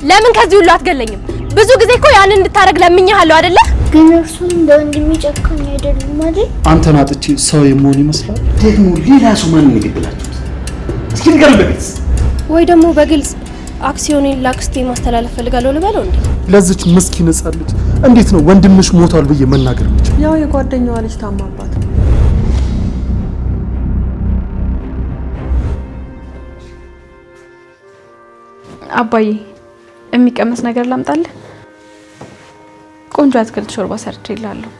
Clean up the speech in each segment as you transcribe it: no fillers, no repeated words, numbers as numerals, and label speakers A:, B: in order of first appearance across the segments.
A: ለምን ከዚህ ሁሉ አትገለኝም? ብዙ ጊዜ እኮ ያን እንድታረግ ለምኛለሁ አይደለ?
B: ግን እርሱም በወንድሜ ጨካኝ አይደለም አይደል?
C: አንተን አጥቼ ሰው የመሆን ይመስላል።
D: ደግሞ ሌላ ሰው ማን ይገድላችሁት? እስኪ ንገሩኝ በግልጽ።
A: ወይ ደግሞ በግልጽ አክሲዮኔን ላክስቴ ማስተላለፍ ፈልጋለሁ ልበለው እንዴ?
C: ለዚች ምስኪን ሕፃን ልጅ እንዴት ነው ወንድምሽ ሞቷል ብዬ መናገር የምችል?
E: ያው የጓደኛዋ ልጅ ታማባት።
F: አባዬ የሚቀመስ ነገር ላምጣልህ? ቆንጆ አትክልት ሾርባ ሰርቼልሃለሁ።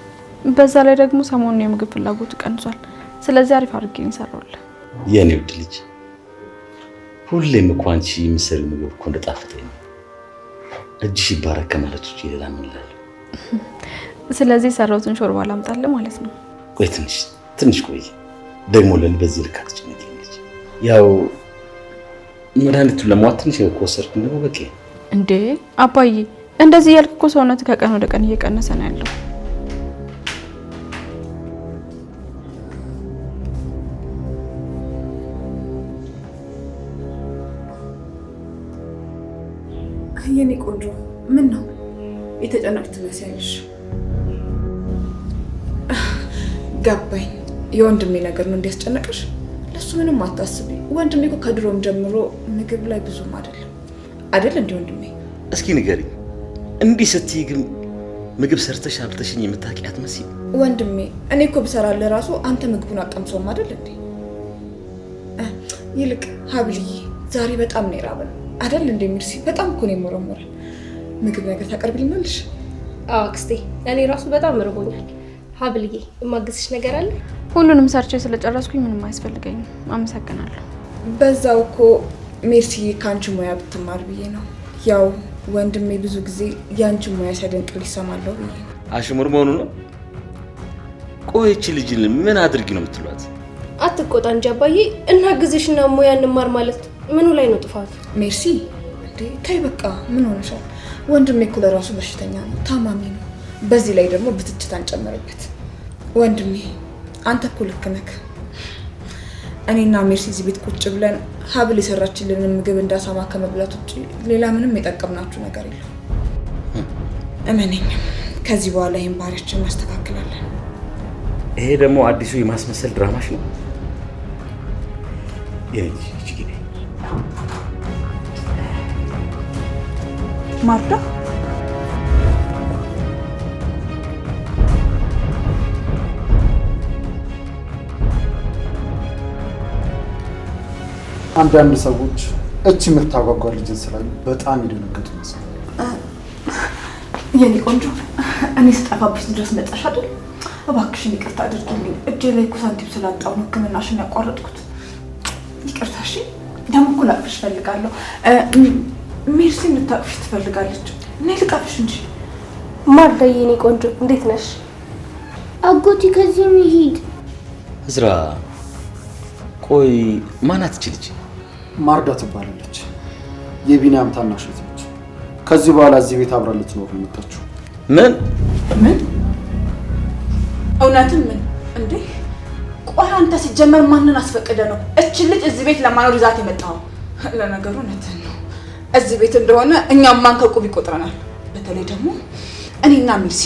F: በዛ ላይ ደግሞ ሰሞኑን የምግብ ፍላጎቱ ቀንሷል። ስለዚህ አሪፍ አድርጌ እንሰራውልህ።
D: የኔ ውድ ልጅ ሁሌም እኮ አንቺ የምትሰሪው ምግብ እኮ እንደጣፈጠኝ ነው። እጅሽ ይባረክ ማለት ውጪ ሌላ ምን እላለሁ?
F: ስለዚህ ሰራውትን ሾርባ ላምጣልህ ማለት ነው።
D: ቆይ ትንሽ ቆይ። ደግሞ ለኔ በዚህ ልክ አትጨነቂኝ ልጅ። ያው መድኃኒቱን ለማዋጥ ትንሽ ከወሰድኩኝ ደግሞ በቂ
F: እንዴ። አባዬ እንደዚህ ያልክ እኮ ሰውነት ከቀን ወደ ቀን እየቀነሰ ነው ያለው።
E: የኔ ቆንጆ ምን ነው የተጨነቅሽ ትመስያለሽ? ገባኝ። የወንድሜ ነገር ነው እንዲያስጨነቅሽ? ለሱ ምንም አታስቢ። ወንድሜ እኮ ከድሮም ጀምሮ ምግብ ላይ ብዙም አይደል እንዴ ወንድሜ?
D: እስኪ ንገሪኝ፣ እንዲህ ስትይ ግን ምግብ ሰርተሽ አብልተሽኝ የምታውቂያት መስይ?
E: ወንድሜ እኔ እኮ ብሰራልህ ራሱ አንተ ምግቡን አቀምሰውም አይደል እንዴ? ይልቅ ሀብልዬ ዛሬ በጣም ነው የራበን አይደል እንዴ? ሚርሲ በጣም እኮ ነው የሞረሞረ። ምግብ ነገር ታቀርብልናለሽ?
A: አዎ አክስቴ፣ እኔ ራሱ በጣም ርቦኛል። ሀብልዬ የማግዝሽ ነገር አለ?
F: ሁሉንም ሰርቼ ስለጨረስኩኝ ምንም አያስፈልገኝም። አመሰግናለሁ።
E: በዛው እኮ ሜርሲ ካንቺ ሙያ ብትማር ብዬ ነው። ያው ወንድሜ ብዙ ጊዜ ያንቺ ሙያ ሲያደንቅ ሊሰማለሁ ብዬ ነው።
D: አሽሙር መሆኑ ነው? ቆይቺ ልጅን ምን አድርጊ ነው የምትሏት?
A: አትቆጣ እንጂ አባዬ፣ እናግዝሽና ሙያ እንማር ማለት ምኑ ላይ ነው ጥፋቱ?
E: ሜርሲ እንዴ ተይ በቃ ምን ሆነሻል? ወንድሜ እኮ ለራሱ በሽተኛ ነው፣ ታማሚ ነው። በዚህ ላይ ደግሞ ብትችት አንጨምርበት። ወንድሜ አንተ እኮ ልክ ነህ። እኔና ሜርሲ እዚህ ቤት ቁጭ ብለን ሀብል የሰራችልንን ምግብ እንዳሳማ ከመብላት ውጭ ሌላ ምንም የጠቀምናችሁ ነገር የለም። እመነኝ፣ ከዚህ በኋላ ይሄን ባህሪያችንን እናስተካክላለን።
D: ይሄ ደግሞ አዲሱ የማስመሰል ድራማሽ ነው።
E: ማርዳ
C: አንዳንድ ሰዎች እቺ የምታጓጓ ልጅን ስላዩ በጣም ይደነገጡ ይመስላል።
E: የኔ ቆንጆ እኔ ስጠፋብሽ ድረስ መጣሽ አይደል? እባክሽን ይቅርታ አድርጊልኝ። እጄ ላይ እኮ ሳንቲም ስላጣሁ ነው ሕክምናሽን ያቋረጥኩት። ይቅርታ። እሺ ደግሞ እኮ ላቅፍሽ እፈልጋለሁ። ሜርሲ እንድታቅፍሽ ትፈልጋለች። እኔ ልቃፍሽ እንጂ።
A: ማርዳዬ የኔ ቆንጆ እንዴት ነሽ?
B: አጎቴ ከዚህ እንሂድ።
D: እዝራ ቆይ ማናት እቺ ልጅ?
C: ማርዳ ትባላለች። የቢኒያም ታናሽ እህት ነች። ከዚህ በኋላ እዚህ ቤት አብራ ልትኖር ነው የመጣችው።
D: ምን
E: እውነትም ምን እንዴ? ቆይ አንተ ሲጀመር ማንን አስፈቅደ ነው እቺ ልጅ እዚህ ቤት ለማኖር ይዛት የመጣው? ለነገሩ እውነትህን ነው። እዚህ ቤት እንደሆነ እኛም ማን ከቁብ ይቆጥረናል። በተለይ ደግሞ እኔና ሚርሲ።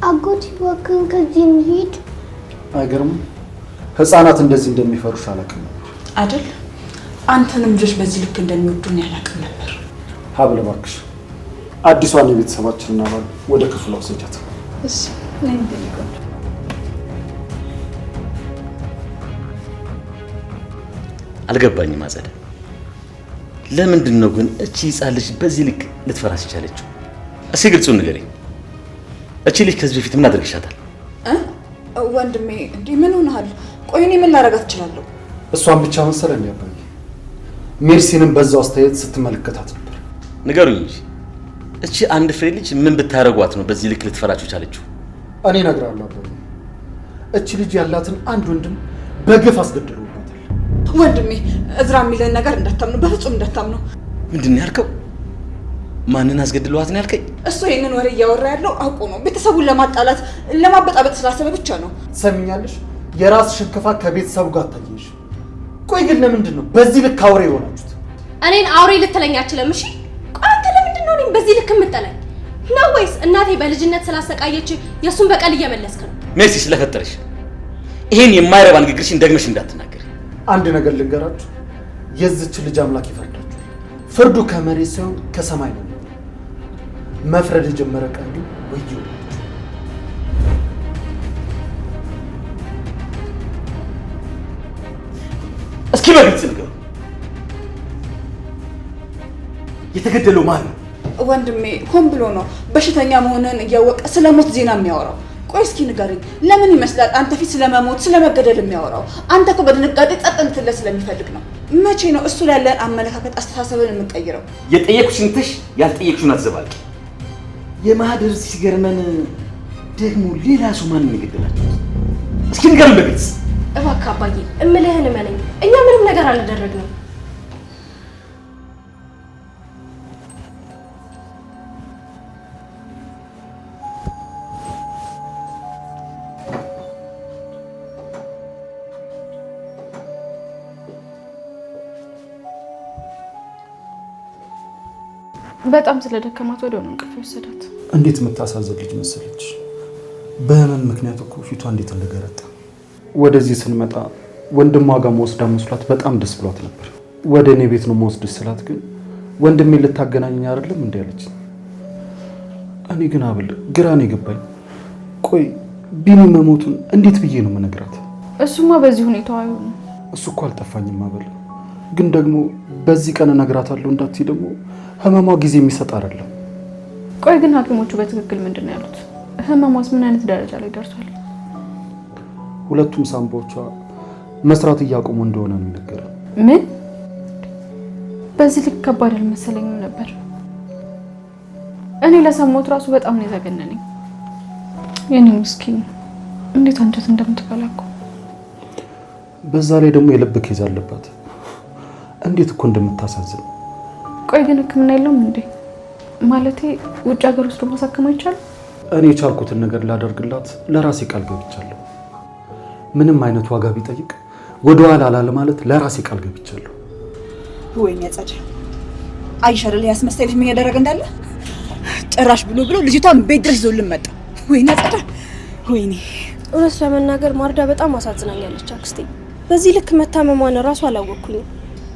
B: አጎቴ እባክህን ከዚህ እንሂድ።
C: አይገርምም? ህፃናት እንደዚህ እንደሚፈሩሽ አላውቅም ነበር
E: አይደል? አንተንም ልጆች በዚህ ልክ እንደሚወዱን ያላውቅም ነበር።
C: ሀብል እባክሽ አዲሷን የቤተሰባችንን አባል ወደ ክፍሏ ወስጃት።
E: እሺ ነኝ እንደሚቆጥ
D: አልገባኝም። አጸደ ለምንድን ነው ግን እቺ ህፃን ልጅ በዚህ ልክ ልትፈራስ ይቻለችው? እስኪ ግልጹን ንገረኝ። እቺ ልጅ ከዚህ በፊት ምን አድርግሻታል?
E: ወንድሜ እንዴ ምን ሆነሃል? ቆይ እኔ ምን ላደርጋት እችላለሁ?
C: እሷን ብቻ መሰለኝ ያባዬ። ሜርሲንም በዛው አስተያየት ስትመለከታት ነበር።
D: ንገሩኝ እንጂ እቺ አንድ ፍሬ ልጅ ምን ብታረጓት ነው በዚህ ልክ ልትፈራችሁ ቻለችው?
C: እኔ እነግርሃለሁ አባዬ። እቺ ልጅ ያላትን አንድ ወንድም በግፍ አስገድለውባታል።
E: ወንድሜ እዝራ የሚለን ነገር እንዳታምነው፣ በፍጹም እንዳታምነው።
D: ምንድን ነው ያልከው? ማንን አስገድለዋት ነው ያልከኝ?
E: እሱ ይሄንን ወሬ እያወራ ያለው አውቆ ነው። ቤተሰቡን ለማጣላት ለማበጣበጥ ስላሰበ ብቻ ነው።
C: ትሰሚኛለሽ? የራስሽን ክፋት ከቤተሰቡ ጋር አታየሽ። ቆይ ግን ለምንድን ነው በዚህ ልክ አውሬ የሆናችሁት?
A: እኔን አውሬ ልትለኝ አትችልም። እሺ ቆይ አንተ ለምንድን ነው በዚህ ልክ የምጠላኝ ነው ወይስ እናቴ በልጅነት ስላሰቃየች የሱን በቀል እየመለስክ ነው?
D: ሜርሲ ስለፈጠረሽ ይሄን የማይረባ ንግግርሽን ደግመሽ እንዳትናገሪ።
C: አንድ ነገር ልንገራችሁ፣ የዚች ልጅ አምላክ ይፈርዳችሁ። ፍርዱ ከመሬት ሳይሆን ከሰማይ ነው። መፍረድ የጀመረ ቀን ግን ወዮ።
D: እስኪ በግልጽ ንገሩ፣ የተገደለው ማን ነው?
E: ወንድሜ ሆን ብሎ ነው በሽተኛ መሆንን እያወቀ ስለሞት ዜና የሚያወራው። ቆይ እስኪ ንገረኝ፣ ለምን ይመስላል አንተ ፊት ስለመሞት ስለመገደል የሚያወራው? አንተ እኮ በድንጋጤ ጸጥ እንድትል ስለሚፈልግ ነው። መቼ ነው እሱ ላይ ያለን አመለካከት አስተሳሰብን የምንቀይረው?
D: የጠየኩሽን ትሽ ያልጠየቅሽውን አትዘባቂ። የማህደር ሲገርመን ደግሞ ሌላ ሰው ማንን የገደላችሁ? እስኪ ንገሩን በግልጽ።
A: እባክህ አባዬ እምልህን እመነኝ፣ እኛ ምንም ነገር አላደረግንም።
F: በጣም ስለደከማት ወዲያው ነው እንቅልፍ ወሰዳት።
C: እንዴት የምታሳዝን ልጅ መሰለች። በህመም ምክንያት እኮ ፊቷ እንዴት እንደገረጣ። ወደዚህ ስንመጣ ወንድሟ ጋር መወስዳ መስሏት በጣም ደስ ብሏት ነበር። ወደ እኔ ቤት ነው መወስድሽ ስላት ግን ወንድሜ ልታገናኘኝ አይደለም እንዴ አለች። እኔ ግን አብል ግራ ነው የገባኝ። ቆይ ቢኒ መሞቱን እንዴት ብዬ ነው የምነግራት?
F: እሱማ በዚህ ሁኔታው አይሆንም።
C: እሱ እኮ አልጠፋኝም አብል፣ ግን ደግሞ በዚህ ቀን እነግራታለሁ እንዳትይ ደግሞ ህመሟ ጊዜ የሚሰጥ አይደለም።
F: ቆይ ግን ሐኪሞቹ በትክክል ምንድን ነው ያሉት? ህመሟስ ምን አይነት ደረጃ ላይ ደርሷል?
C: ሁለቱም ሳምባዎቿ መስራት እያቆሙ እንደሆነ ነው የሚነገረው።
F: ምን? በዚህ ልክ ከባድ አልመሰለኝም ነበር። እኔ ለሰማሁት ራሱ በጣም ነው የዘገነነኝ። የኔ ምስኪን እንዴት አንጀት እንደምትበላኩ።
C: በዛ ላይ ደግሞ የልብ ኬዝ አለባት። እንዴት እኮ እንደምታሳዝን።
F: ቆይ ግን ህክምና የለውም እንዴ? ማለቴ ውጭ ሀገር ውስጥ ማሳከም አይቻልም?
C: እኔ የቻልኩትን ነገር ላደርግላት ለራሴ ቃል ገብቻለሁ። ምንም አይነት ዋጋ ቢጠይቅ ወደኋላ አላለ ማለት ለራሴ ቃል ገብቻለሁ።
E: ወይኔ ጸደ አይሻል ያስመሰለሽ ምን ያደረገ እንዳለ ጭራሽ ብሎ ልጅቷን ቤት ድረስ ይዞልን መጣ። ወይኔ ጸደ ወይኔ።
A: እውነት ለመናገር ማርዳ በጣም አሳዝናኛለች አክስቴ። በዚህ ልክ መታመሟን ራሱ አላወቅኩኝም።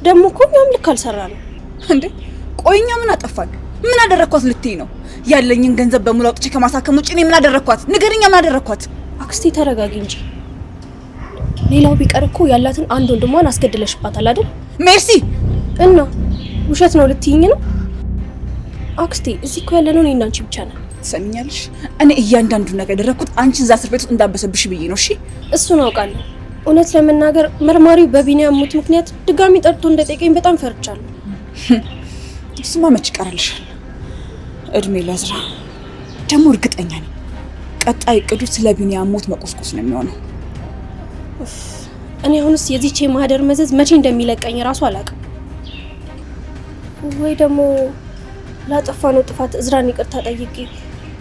A: ደግሞ እኮ እኛም ልክ አልሰራንም
E: እንዴ። ቆይኛ ምን አጠፋን? ምን አደረኳት ልትይ ነው? ያለኝን ገንዘብ በሙሉ አውጥቼ ከማሳከም ውጪ እኔ ምን አደረኳት? ንገሪኛ፣ ምን አደረኳት?
A: አክስቴ ተረጋጊ እንጂ። ሌላው ቢቀር እኮ ያላትን አንድ ወንድሟን አስገድለሽባታል አይደል?
E: ሜርሲ።
A: እና ውሸት ነው ልትይኝ ነው? አክስቴ እዚህ እኮ ያለነው እኔና አንቺ ብቻ ነን።
E: ትሰሚኛለሽ? እኔ እያንዳንዱ ነገር ያደረኩት አንቺን እዛ እስር ቤት ውስጥ እንዳበሰብሽ ብዬ ነው። እሺ
A: እሱን አውቃለሁ። እውነት ለመናገር መርማሪው በቢኒያም ሞት ምክንያት ድጋሚ ጠርቶ እንደጠየቀኝ በጣም ፈርቻለሁ።
E: እሱማ መች ይቀርልሻል። እድሜ ለዝራ። ደግሞ እርግጠኛ ነኝ ቀጣይ እቅዱ ስለ ቢኒያም ሞት መቆስቆስ ነው የሚሆነው።
A: እኔ አሁንስ የዚህች የማህደር መዘዝ መቼ እንደሚለቀኝ ራሱ አላውቅም። ወይ ደግሞ ላጠፋነው ጥፋት እዝራን ይቅርታ ጠይቄ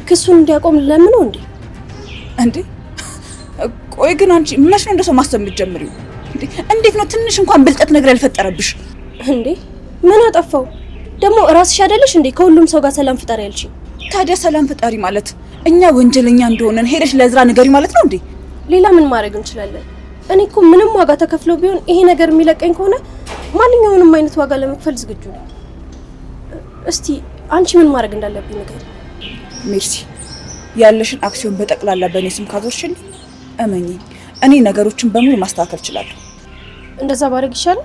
A: ክሱን እንዲያቆም ለምነው እንዴ?
E: እንዴ ቆይ ግን አንቺ መች ነው እንደሰው ማሰብ የምትጀምሪው? እንዴት ነው ትንሽ እንኳን ብልጠት ነገር ያልፈጠረብሽ?
A: እንዴ ምን አጠፋው ደግሞ? ራስሽ አይደለሽ እንዴ ከሁሉም ሰው ጋር ሰላም ፍጠሪ ያልሽ?
E: ታዲያ ሰላም ፍጠሪ ማለት እኛ ወንጀለኛ እንደሆነን ሄደሽ ለእዝራ ንገሪ ማለት ነው እንዴ?
A: ሌላ ምን ማድረግ እንችላለን? እኔ እኮ ምንም ዋጋ ተከፍሎ ቢሆን ይሄ ነገር የሚለቀኝ ከሆነ ማንኛውንም አይነት ዋጋ ለመክፈል ዝግጁ ነኝ። እስቲ አንቺ ምን ማድረግ እንዳለብኝ ንገሪ።
E: ሜርሲ፣ ያለሽን አክሲዮን በጠቅላላ በእኔ ስም ካዞርሽልኝ እመኚኝ እኔ ነገሮችን በሙሉ ማስተካከል እችላለሁ።
A: እንደዛ ባደርግ ይሻላል?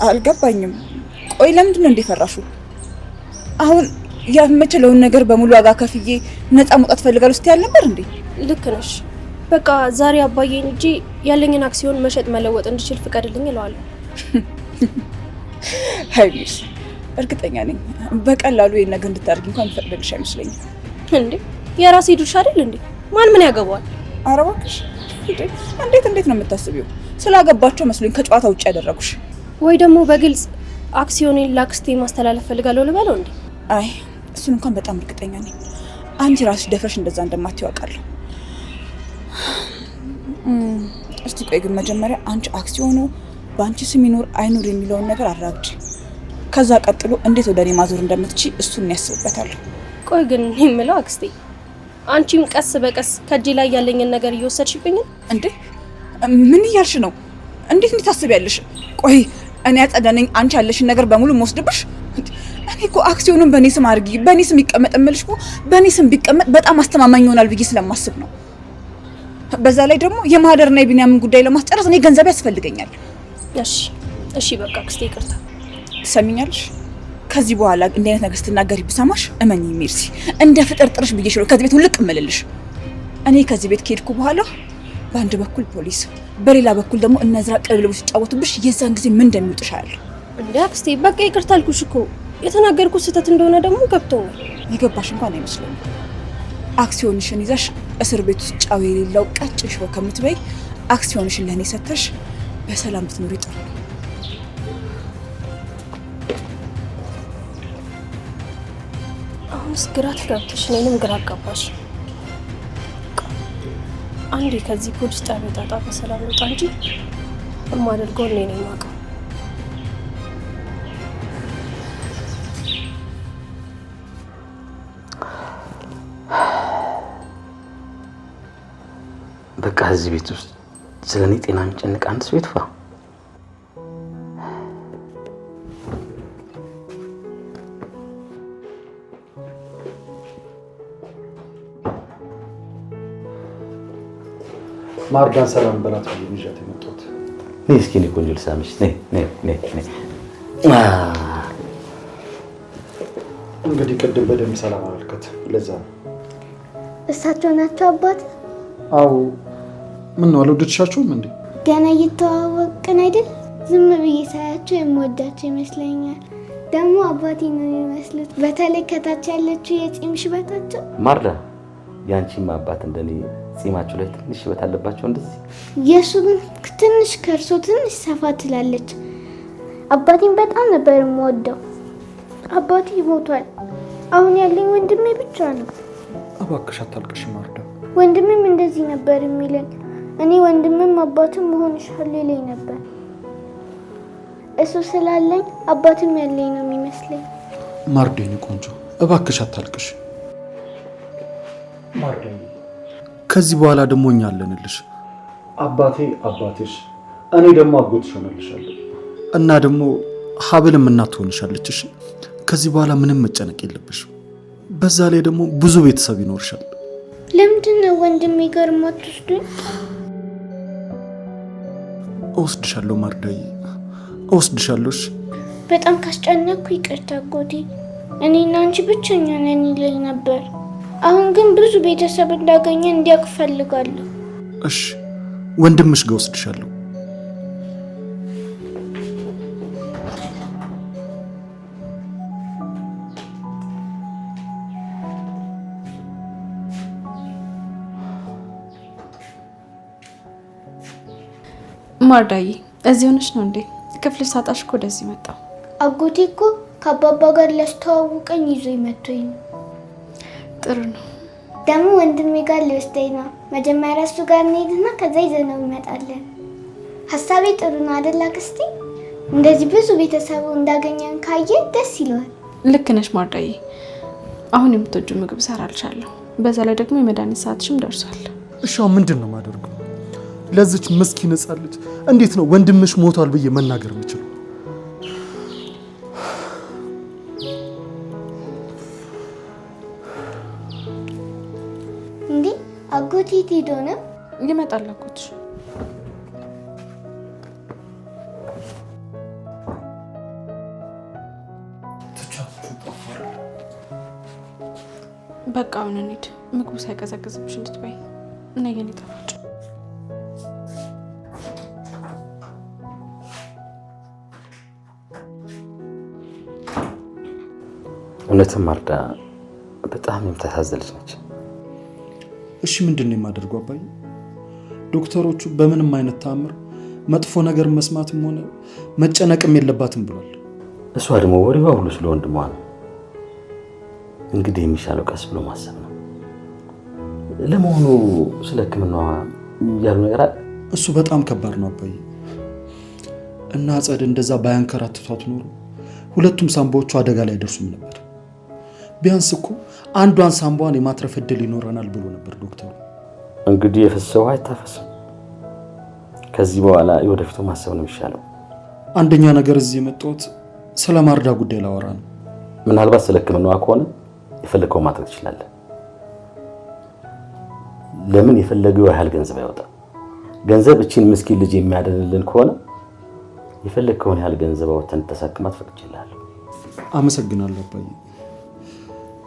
E: አልገባኝም። ቆይ ለምንድን ነው እንደፈራሹ? አሁን የምችለውን ነገር በሙሉ ዋጋ ከፍዬ ነፃ መውጣት ፈልጋለሁ ስትይ አልነበር እንዴ?
A: ልክ ነሽ። በቃ ዛሬ አባዬን እጂ ያለኝን አክሲዮን መሸጥ መለወጥ እንድችል ፍቀድልኝ እለዋለሁ።
E: ሀይሚስ እርግጠኛ ነኝ በቀላሉ ይሄን ነገር እንድታደርጊ እንኳን ፈቅደልሽ አይመስለኝም።
A: እንዴ የራሴ ድርሻ አይደል እንዴ? ማን ምን ያገባዋል?
E: ኧረ እባክሽ እንዴት ነው የምታስቢው? ስላገባቸው መስሎኝ ከጨዋታ ውጭ ያደረጉሽ።
A: ወይ ደግሞ በግልጽ አክሲዮኔን ላክስቴ ማስተላለፍ ፈልጋለሁ ልበለው እንዴ?
E: አይ እሱን እንኳን በጣም እርግጠኛ ነኝ አንቺ ራስሽ ደፍረሽ እንደዛ እንደማትይው አውቃለሁ። እስቲ ቆይ ግን መጀመሪያ አንቺ አክሲዮኑ በአንቺ ስም ይኖር አይኖር የሚለውን ነገር አራግጂ። ከዛ ቀጥሎ እንዴት ወደ እኔ ማዞር እንደምትችይ እሱን ያስብበታለሁ።
A: ቆይ ግን የምለው አክስቴ አንቺም ቀስ በቀስ ከእጄ ላይ ያለኝን ነገር እየወሰድሽብኝ
E: እንዴ? ምን እያልሽ ነው? እንዴት ታስቢያለሽ? ቆይ እኔ አጸደነኝ አንቺ ያለሽን ነገር በሙሉ መወስድብሽ? እኔ እኮ አክሲዮኑን በእኔ ስም አድርጊ፣ በእኔ ስም ይቀመጥ እምልሽ እኮ በእኔ ስም ቢቀመጥ በጣም አስተማማኝ ይሆናል ብዬ ስለማስብ ነው። በዛ ላይ ደግሞ የማህደርና የቢንያምን ጉዳይ ለማስጨረስ እኔ ገንዘብ ያስፈልገኛል።
A: እሺ በቃ አክስቴ ይቅርታ።
E: ትሰሚኛለሽ? ከዚህ በኋላ እንደ አይነት ነገር ስትናገሪ ብሰማሽ እመኚ ሜርሲ፣ እንደ ፍጥር ጥርሽ ብዬሽ ነው ከዚህ ቤት ሁሉ እምልልሽ። እኔ ከዚህ ቤት ከሄድኩ በኋላ በአንድ በኩል ፖሊስ፣ በሌላ በኩል ደግሞ እነዝራ ቀብለው ሲጫወቱብሽ የዛን ጊዜ ምን እንደሚውጥሽ አያለሁ።
A: እንዴ አክስቴ በቃ ይቅርታ አልኩሽ እኮ። የተናገርኩት ስህተት እንደሆነ ደግሞ ገብቶኛል።
E: የገባሽ እንኳን አይመስለኝም። አክሲዮንሽን ይዘሽ እስር ቤት ውስጥ ጫው የሌለው ቀጭን ሽሮ ከምትበይ አክሲዮንሽን ለእኔ ሰተሽ በሰላም ብትኖሪ ጥሩ ነው።
A: አሁንስ ግራ ተጋብተሽ እኔንም ግራ አጋባሽ። አንዴ ከዚህ ፖሊስ ጣቢያ ጣጣ በሰላም ወጣ እንጂ የማደርገው እኔ ነኝ የማውቀው።
D: በቃ እዚህ ቤት ውስጥ ስለኔ ጤና የሚጨንቅ አንድ ሰው ይጥፋ።
C: ማርዳን ሰላም በላት ብዬ ይዣት የመጣሁት።
D: ነይ እስኪ እኔ ቆንጆ ልሳምሽ። ነይ።
C: እንግዲህ ቅድም በደንብ ሰላም አልከት፣ ለዛ ነው።
B: እሳቸው ናቸው አባት?
C: አዎ። ምን ነው አልወደድሻቸውም እንዴ?
B: ገና እየተዋወቅን አይደል? ዝም ብዬ ሳያቸው የምወዳቸው ይመስለኛል። ደግሞ አባቴ ነው የሚመስሉት። በተለይ ከታች ያለችው የጺም ሽበታቸው።
D: ማርዳ ያንቺም አባት እንደኔ ጺማቸው ላይ ትንሽ ሽበት አለባቸው እንደዚህ።
B: የሱ ግን ትንሽ ከርሶ ትንሽ ሰፋ ትላለች። አባቴን በጣም ነበር የምወደው። አባቴ ሞቷል። አሁን ያለኝ ወንድሜ ብቻ ነው።
C: እባክሽ አታልቅሽ ማርዳ።
B: ወንድሜም እንደዚህ ነበር የሚለኝ። እኔ ወንድምም አባትም መሆንሻል ይለኝ ነበር። እሱ ስላለኝ አባትም ያለኝ ነው የሚመስለኝ።
C: ማርዴኒ ቆንጆ እባክሽ አታልቅሽ ማርዴኒ። ከዚህ በኋላ ደግሞ እኛ አለንልሽ። አባቴ አባትሽ፣ እኔ ደግሞ አጎትሽ ሆነልሻለሁ እና ደግሞ ሀብልም እናት ትሆንሻለች። እሺ ከዚህ በኋላ ምንም መጨነቅ የለብሽም። በዛ ላይ ደግሞ ብዙ ቤተሰብ ይኖርሻል።
B: ለምንድን ነው ወንድሜ ጋር የማትወስዱኝ?
C: እወስድሻለሁ ማርዳዬ፣ እወስድሻለሁ። እሺ
B: በጣም ካስጨነቅኩ ይቅርታ አጎቴ። እኔና አንቺ ብቸኛ ነን ይለኝ ነበር። አሁን ግን ብዙ ቤተሰብ እንዳገኘ እንዲያውቅ ፈልጋለሁ።
C: እሺ ወንድምሽ ጋር እወስድሻለሁ።
F: ማርዳዬ እዚህ ሆነሽ ነው እንዴ? ክፍልሽ ሳጣሽ እኮ ወደዚህ መጣሁ።
B: አጎቴ እኮ ከአባባ ጋር ሊያስተዋውቀኝ ይዞ ይመጣኝ ነው።
F: ጥሩ ነው።
B: ደግሞ ወንድሜ ጋር ሊወስደኝ ነው። መጀመሪያ እሱ ጋር እንሄድና ከዛ ይዘነው እንመጣለን። ሀሳቤ ጥሩ ነው አይደል አክስቴ? እንደዚህ ብዙ ቤተሰቡ እንዳገኘን ካየ ደስ ይለዋል።
F: ልክ ነሽ ማርዳዬ። አሁን የምትወጂው ምግብ ሰራልሻለሁ። በዛ ላይ ደግሞ የመድኃኒት ሰዓትሽም ደርሷል።
C: እሺ ምንድን ነው የማደርገው? ለዚች ምስኪን ሕፃን ልጅ እንዴት ነው ወንድምሽ ሞቷል ብዬ መናገር የምችለው?
B: እንዴ አጎቴ ሄዶ ነው?
F: ይመጣል አጎትሽ። በቃ አሁን እንሂድ። ምግቡ ሳይቀዘቅዝብሽ እንድትበይ እና የኔ ጣፋጭ።
D: እውነትም ማርዳ በጣም የምታሳዝልሽ ነች።
C: እሺ ምንድን ነው የማደርገው አባዬ? ዶክተሮቹ በምንም አይነት ተአምር መጥፎ ነገር መስማትም ሆነ መጨነቅም የለባትም ብሏል።
D: እሷ ደግሞ ወሬዋ ሁሉ ስለ ወንድሟ ነው። እንግዲህ የሚሻለው ቀስ ብሎ ማሰብ ነው። ለመሆኑ ስለ ሕክምናዋ ያሉ ነገር አለ?
C: እሱ በጣም ከባድ ነው አባዬ። እና አጸድ እንደዛ ባያንከራትቷት ኖሮ ሁለቱም ሳምባዎቹ አደጋ ላይ አይደርሱም ነበር። ቢያንስ እኮ አንዷን ሳምቧን የማትረፍ እድል ይኖረናል ብሎ ነበር ዶክተሩ።
D: እንግዲህ የፈሰሰው አይታፈስም። ከዚህ በኋላ የወደፊቱ ማሰብ ነው የሚሻለው።
C: አንደኛ ነገር እዚህ የመጣሁት ስለ ማርዳ ጉዳይ ላወራ ነው።
D: ምናልባት ስለ ሕክምናዋ ከሆነ የፈለገው ማድረግ ትችላለህ። ለምን የፈለገው ያህል ገንዘብ ያወጣል። ገንዘብ እቺን ምስኪን ልጅ የሚያደንልን ከሆነ የፈለግከውን ያህል ገንዘብ አወጣን ተሳክማት ፈቅጄልሃለሁ።
C: አመሰግናለሁ አባዬ።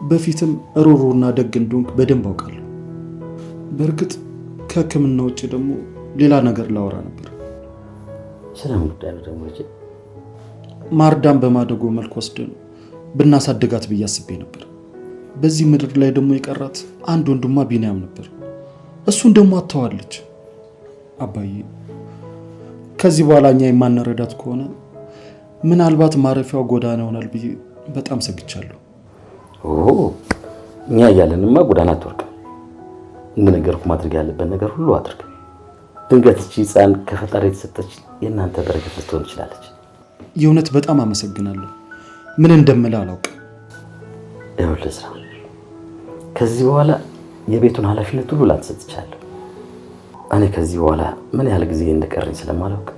C: በፊትም ሩሩና ደግ እንደሆንክ በደንብ አውቃለሁ። በእርግጥ ከሕክምና ውጭ ደግሞ ሌላ ነገር ላወራ ነበር።
D: ስለምን ጉዳይ ነው ደግሞ ልጄ?
C: ማርዳን በማደጎ መልክ ወስደን ብናሳድጋት ብዬ አስቤ ነበር። በዚህ ምድር ላይ ደግሞ የቀራት አንድ ወንድሟ ቢንያም ነበር። እሱን ደግሞ አጥተዋለች። አባዬ ከዚህ በኋላ እኛ የማንረዳት ከሆነ ምናልባት ማረፊያው ጎዳና ይሆናል ብዬ በጣም ሰግቻለሁ።
D: እኛ እያለንማ ጎዳና አትወርቅም። እንደነገርኩ ማድረግ ያለበት ነገር ሁሉ አድርግ። ድንገት እቺ ሕፃን ከፈጣሪ የተሰጠች የእናንተ በረከት ልትሆን ትችላለች።
C: የእውነት በጣም አመሰግናለሁ። ምን እንደምልህ አላውቅም።
D: ይኸውልህ ስራ ከዚህ በኋላ የቤቱን ኃላፊነት ሁሉ ላንተ ሰጥቻለሁ። እኔ ከዚህ በኋላ ምን ያህል ጊዜ እንደቀረኝ ስለማላውቅ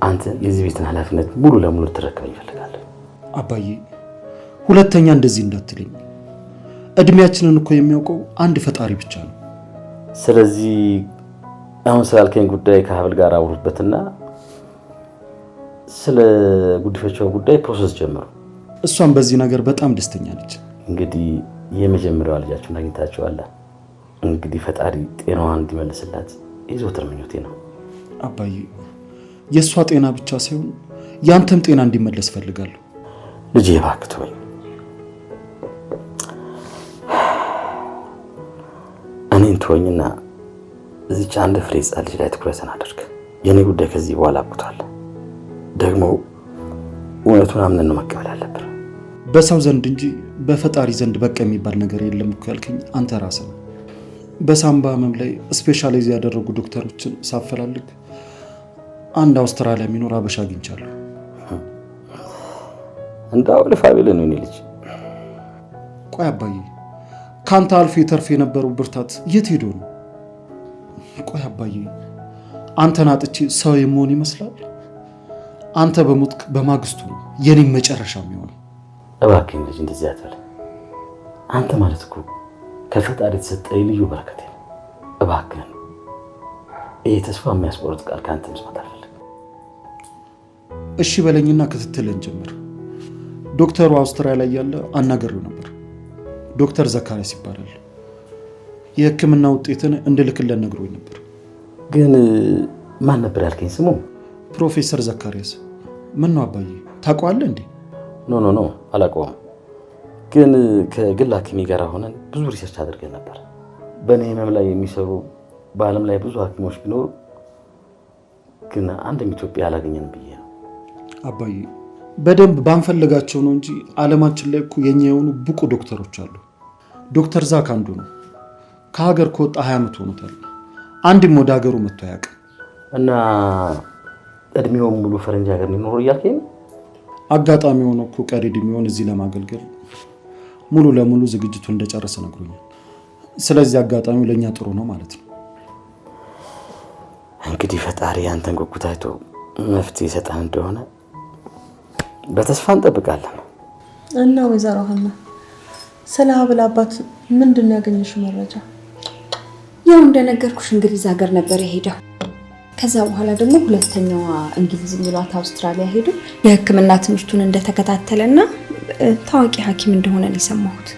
D: አንተ የዚህ ቤትን ኃላፊነት ሙሉ ለሙሉ ትረከበኝ እፈልጋለሁ።
C: አባዬ ሁለተኛ እንደዚህ እንዳትለኝ። እድሜያችንን እኮ የሚያውቀው አንድ ፈጣሪ ብቻ ነው።
D: ስለዚህ አሁን ስላልከኝ ጉዳይ ከሀብል ጋር አውሩበትና ስለ ጉድፈቻው ጉዳይ ፕሮሰስ ጀምሩ።
C: እሷም በዚህ ነገር በጣም ደስተኛ ነች።
D: እንግዲህ የመጀመሪያዋ ልጃችሁን አግኝታችኋል። እንግዲህ ፈጣሪ ጤናዋን እንዲመልስላት የዘወትር ምኞቴ ነው።
C: አባዬ የእሷ ጤና ብቻ ሳይሆን ያንተም ጤና እንዲመለስ ፈልጋለሁ።
D: ልጄ እባክህ ተወኝ። እኔን ተወኝና እዚች አንድ ፍሬ ሕፃን ልጅ ላይ ትኩረትን አድርግ። የኔ ጉዳይ ከዚህ በኋላ አብቅቷል። ደግሞ እውነቱን አምነን ነው መቀበል አለብን።
C: በሰው ዘንድ እንጂ በፈጣሪ ዘንድ በቃ የሚባል ነገር የለም እኮ ያልከኝ አንተ ራስህ ነው። በሳምባ ህመም ላይ ስፔሻላይዝ ያደረጉ ዶክተሮችን ሳፈላልግ አንድ አውስትራሊያ የሚኖር አበሻ አግኝቻለሁ።
D: እንዳው ለፋቢል ነው እኔ ልጅ።
C: ቆይ አባዬ ካንተ አልፎ የተርፍ የነበረው ብርታት የት ሄዶ ነው? ቆይ አባዬ አንተን አጥቼ ሰው የመሆን ይመስላል? አንተ በሞትክ በማግስቱ ነው የኔም መጨረሻ የሚሆነው።
D: እባክህ ልጅ እንደዚህ አትበል። አንተ ማለት እኮ ከፈጣሪ የተሰጠኝ ልዩ በረከት ነው። እባክህ ይሄ ተስፋ የሚያስቆርጥ ቃል ካንተ መስማት አልፈልግም።
C: እሺ በለኝና ክትትልን ጀምር። ዶክተሩ አውስትራሊያ ላይ ያለ አናገረው ነበር። ዶክተር ዘካሪያስ ይባላል። የሕክምና ውጤትን እንድልክለን ነግሮኝ ነበር።
D: ግን ማን ነበር ያልከኝ ስሙ?
C: ፕሮፌሰር ዘካሪያስ። ምን ነው አባዬ ታውቀዋለህ እንዴ?
D: ኖ አላውቀውም። ግን ከግል ሐኪሜ ጋር ሆነን ብዙ ሪሰርች አድርገን ነበር። በእኔ ህመም ላይ የሚሰሩ በዓለም ላይ ብዙ ሐኪሞች ቢኖሩ ግን አንድም ኢትዮጵያ አላገኘንም ብዬ ነው።
C: አባዬ በደንብ ባንፈልጋቸው ነው እንጂ ዓለማችን ላይ እኮ የኛ የሆኑ ብቁ ዶክተሮች አሉ። ዶክተር ዛክ አንዱ ነው። ከሀገር ከወጣ 20 ዓመት ሆኖታል። አንድም ወደ ሀገሩ መጥቶ አያውቅም።
D: እና እድሜው ሙሉ ፈረንጅ ሀገር ነው የሚኖረው እያልከኝ?
C: አጋጣሚ ሆኖ እኮ ቀሪ እድሜውን እዚህ ለማገልገል ሙሉ ለሙሉ ዝግጅቱ እንደጨረሰ ነግሮኛል። ስለዚህ አጋጣሚው ለኛ ጥሩ ነው ማለት ነው።
D: እንግዲህ ፈጣሪ አንተን ጉጉት አይቶ መፍትሄ ይሰጣን እንደሆነ በተስፋ እንጠብቃለን።
E: እና ወይዘሮ ሀና ስለ ሀብል አባት ምንድን ነው ያገኘሽው መረጃ?
G: ያው እንደነገርኩሽ እንግሊዝ ሀገር ነበር የሄደው። ከዛ በኋላ ደግሞ ሁለተኛዋ እንግሊዝ የሚሏት አውስትራሊያ ሄዱ። የሕክምና ትምህርቱን እንደተከታተለና ታዋቂ ሐኪም እንደሆነ ነው የሰማሁት።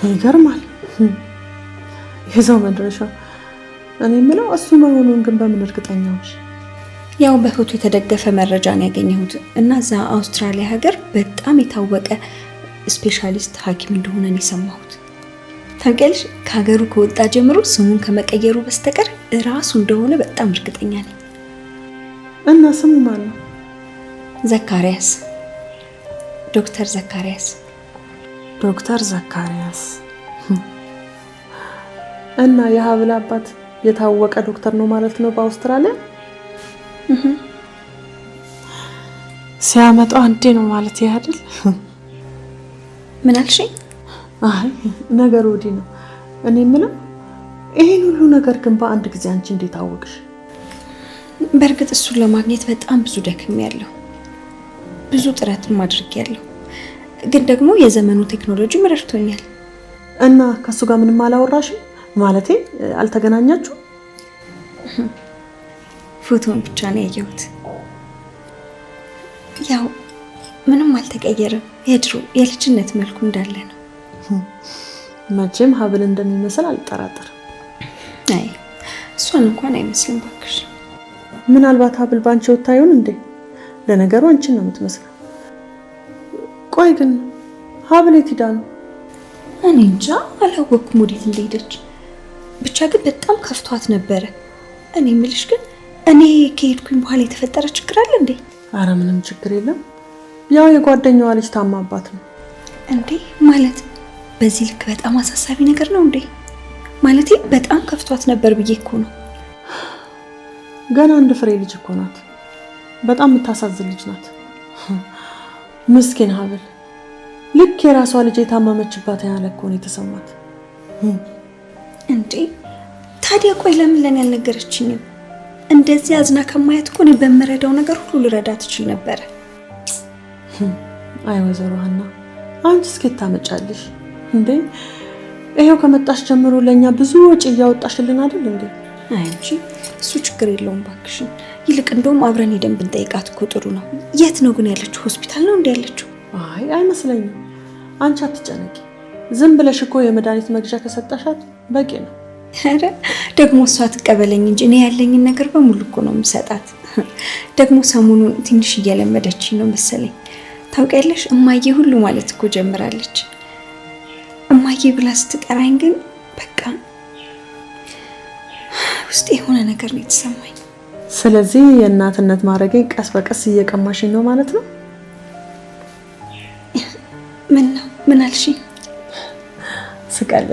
E: ይገርማል። የዛው መድረሻ። እኔ የምለው እሱ መሆኑን ግን በምን እርግጠኛ ነሽ?
G: ያው በፎቶ የተደገፈ መረጃ ነው ያገኘሁት እና እዛ አውስትራሊያ ሀገር በጣም የታወቀ ስፔሻሊስት ሐኪም እንደሆነ ነው የሰማሁት። ታውቂያለሽ፣ ከሀገሩ ከወጣ ጀምሮ ስሙን ከመቀየሩ በስተቀር እራሱ እንደሆነ በጣም እርግጠኛ ነኝ።
E: እና ስሙ ማን ነው?
G: ዘካሪያስ፣ ዶክተር ዘካሪያስ።
E: ዶክተር ዘካሪያስ። እና የሀብል አባት የታወቀ ዶክተር ነው ማለት ነው በአውስትራሊያ? ሲያመጣው አንዴ ነው ማለት ይሄ አይደል?
G: ምን አልሽኝ?
H: አይ ነገር ወዲህ ነው። እኔ የምለው ይሄን ሁሉ ነገር ግን በአንድ ጊዜ አንቺ እንዴት አወቅሽ?
G: በእርግጥ እሱን ለማግኘት በጣም ብዙ ደክሜያለሁ፣ ብዙ ጥረትም አድርጌያለሁ። ግን ደግሞ የዘመኑ ቴክኖሎጂ ረድቶኛል።
H: እና ከሱ ጋር ምንም አላወራሽም? ማለቴ አልተገናኛችሁ?
G: ፎቶን ብቻ ነው ያየሁት። ያው ምንም አልተቀየረም፣ የድሮ የልጅነት መልኩ እንዳለ ነው።
H: መቼም ሀብል እንደሚመስል አልጠራጠርም።
G: አይ እሷን እንኳን አይመስልም ባክሽ።
H: ምናልባት ሀብል ባንቺ ወታዩን እንዴ? ለነገሩ አንቺን ነው የምትመስለው። ቆይ ግን ሀብል የት ሄዳ ነው?
G: እኔ እንጃ አላወቅኩም ወዴት እንደሄደች። ብቻ ግን በጣም ከፍቷት ነበረ። እኔ የምልሽ ግን እኔ ከሄድኩኝ በኋላ የተፈጠረ ችግር አለ እንዴ?
H: አረ ምንም ችግር የለም። ያው የጓደኛዋ ልጅ ታማባት ነው።
G: እንዴ ማለት በዚህ ልክ በጣም አሳሳቢ ነገር ነው እንዴ? ማለቴ በጣም ከፍቷት ነበር ብዬ እኮ ነው።
H: ገና አንድ ፍሬ ልጅ እኮ ናት። በጣም የምታሳዝን ልጅ ናት። ምስኪን ሀብል ልክ የራሷ ልጅ የታመመችባት ያለ እኮ ነው የተሰማት።
G: እንዴ ታዲያ ቆይ ለምን ለኔ ያልነገረችኝም? እንደዚህ አዝና ከማየት እኮ እኔ በምረዳው ነገር ሁሉ ልረዳ ትችል ነበረ።
H: አይ ወይዘሮ ሀና አንቺ እስኪ ታመጫለሽ እንዴ? ይሄው ከመጣሽ ጀምሮ ለኛ ብዙ ወጪ እያወጣሽልን አይደል እንዴ?
G: አይ እንጂ እሱ ችግር የለውም ባክሽን። ይልቅ እንደውም አብረን ሄደን ብንጠይቃት እኮ ጥሩ ነው። የት ነው ግን ያለችው? ሆስፒታል ነው እንዴ ያለችው?
H: አይ አይመስለኝም። አንቺ አትጨነቂ። ዝም ብለሽ እኮ የመድኃኒት መግዣ ከሰጠሻት በቂ ነው።
G: ኧረ ደግሞ እሷ ትቀበለኝ እንጂ እኔ ያለኝን ነገር በሙሉ እኮ ነው የምሰጣት። ደግሞ ሰሞኑን ትንሽ እየለመደችኝ ነው መሰለኝ። ታውቂያለሽ እማዬ ሁሉ ማለት እኮ ጀምራለች። እማዬ ብላ ስትጠራኝ ግን በቃ ውስጤ የሆነ ነገር ነው የተሰማኝ።
H: ስለዚህ የእናትነት ማድረጌን ቀስ በቀስ እየቀማሽኝ ነው ማለት ነው?
G: ምን ነው? ምን አልሽኝ?
H: ስቀልድ።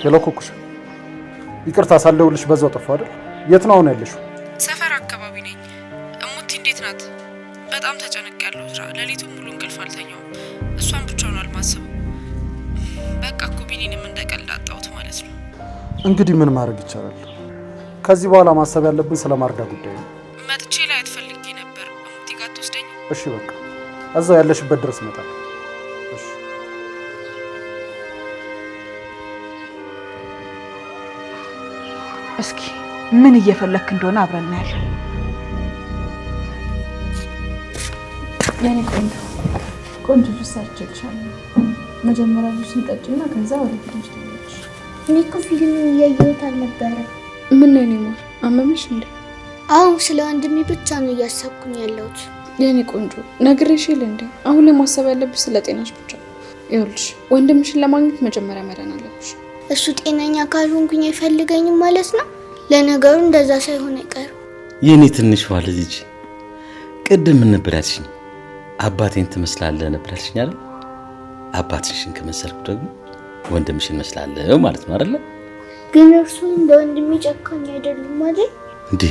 C: ሄሎ ኩኩሽ፣ ይቅርታ ሳልደውልሽ በዛው ጠፋ አይደል? የት ነው አሁን ያለሽው?
F: ሰፈር አካባቢ ነኝ። እሙቲ እንዴት ናት? በጣም ተጨንቄያለሁ። ሌሊቱን ሙሉ እንቅልፍ አልተኛውም። እሷን ብቻውን አልማሰብ። በቃ እኮ ቢኒንም እንደቀልድ አጣሁት ማለት ነው።
C: እንግዲህ ምን ማድረግ ይቻላል? ከዚህ በኋላ ማሰብ ያለብን ስለ ማርዳ ጉዳይ ነው።
F: መጥቼ ላይ አትፈልጊ ነበር። እሙቲ ጋር ትወስደኝ?
C: እሺ በቃ እዛው ያለሽበት ድረስ እመጣለሁ። እሺ
I: እስኪ ምን እየፈለክ እንደሆነ አብረን እናያለን።
E: የኔ ቆንጆ ጁስ ሰርቼልሻለሁ። መጀመሪያ ጁስን ጠጪና ከዛ ወደ ፊልም ትሄጃለሽ።
B: እኔ እኮ ፊልም እያየሁት አልነበረ።
F: ምን ነው የኔ ማር አመመሽ እንዴ?
B: አሁን ስለ ወንድሜ ብቻ ነው እያሰብኩኝ ያለሁት።
F: የኔ ቆንጆ ነግሬሽ የለ እንዴ? አሁን ላይ ማሰብ ያለብሽ ስለ ጤናሽ ብቻ። ይኸውልሽ ወንድምሽን ለማግኘት መጀመሪያ መዳን አለብሽ።
B: እሱ ጤነኛ ካልሆንኩኝ አይፈልገኝም ማለት ነው? ለነገሩ እንደዛ ሳይሆን አይቀርም።
D: የኔ ትንሽ ልጅ ቅድም ምን ነበር ያልሽኝ? አባቴን ትመስላለህ ነበር ያልሽኝ አይደል? አባትሽን ከመሰልኩ ደግሞ ወንድምሽን መስላለህ ማለት ነው አይደል?
B: ግን እርሱ እንደ ወንድሜ ጨካኝ አይደሉም አይደል?
D: እንዴ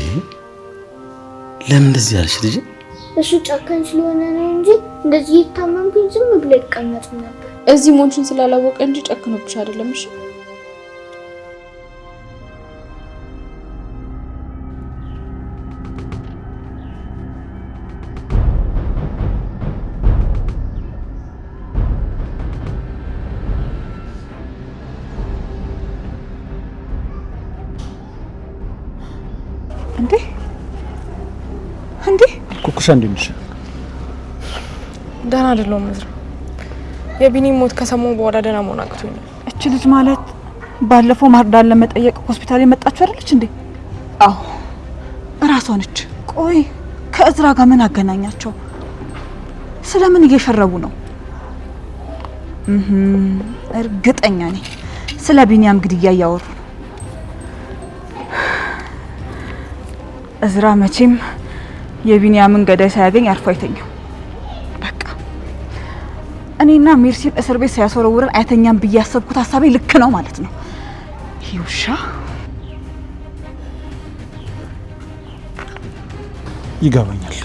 D: ለምን እንደዚህ ያልሽ ልጅ?
B: እሱ ጨካኝ ስለሆነ ነው እንጂ እንደዚህ የታመምኩኝ ዝም ብሎ ይቀመጥ ነበር።
F: እዚህ ሞንሽን ስላላወቀ እንጂ ጨክኖብሽ አይደለም። እሺ
I: እንዴ
C: ኩኩሻ እንዴት ነሽ?
A: ደህና አይደለሁም ምዝራ። የቢኒ ሞት ከሰሞኑ በኋላ ደህና መሆን አቅቶኛል።
I: እቺ ልጅ ማለት ባለፈው ማርዳን ለመጠየቅ ሆስፒታል የመጣችው አይደለች እንዴ? አዎ እራሷ ነች። ቆይ ከእዝራ ጋር ምን አገናኛቸው? ስለምን እየሸረቡ ነው? እርግጠኛ ነኝ ስለ ቢኒያም ግድያ እያወሩ። እዝራ መቼም የቢኒያምን ገዳይ ሳያገኝ አርፎ አይተኛም። በቃ እኔና ሜርሲን እስር ቤት ሳያስወረውረን አይተኛም ብዬ ያሰብኩት ሀሳቤ ልክ ነው ማለት ነው። ይውሻ
C: ይገባኛል።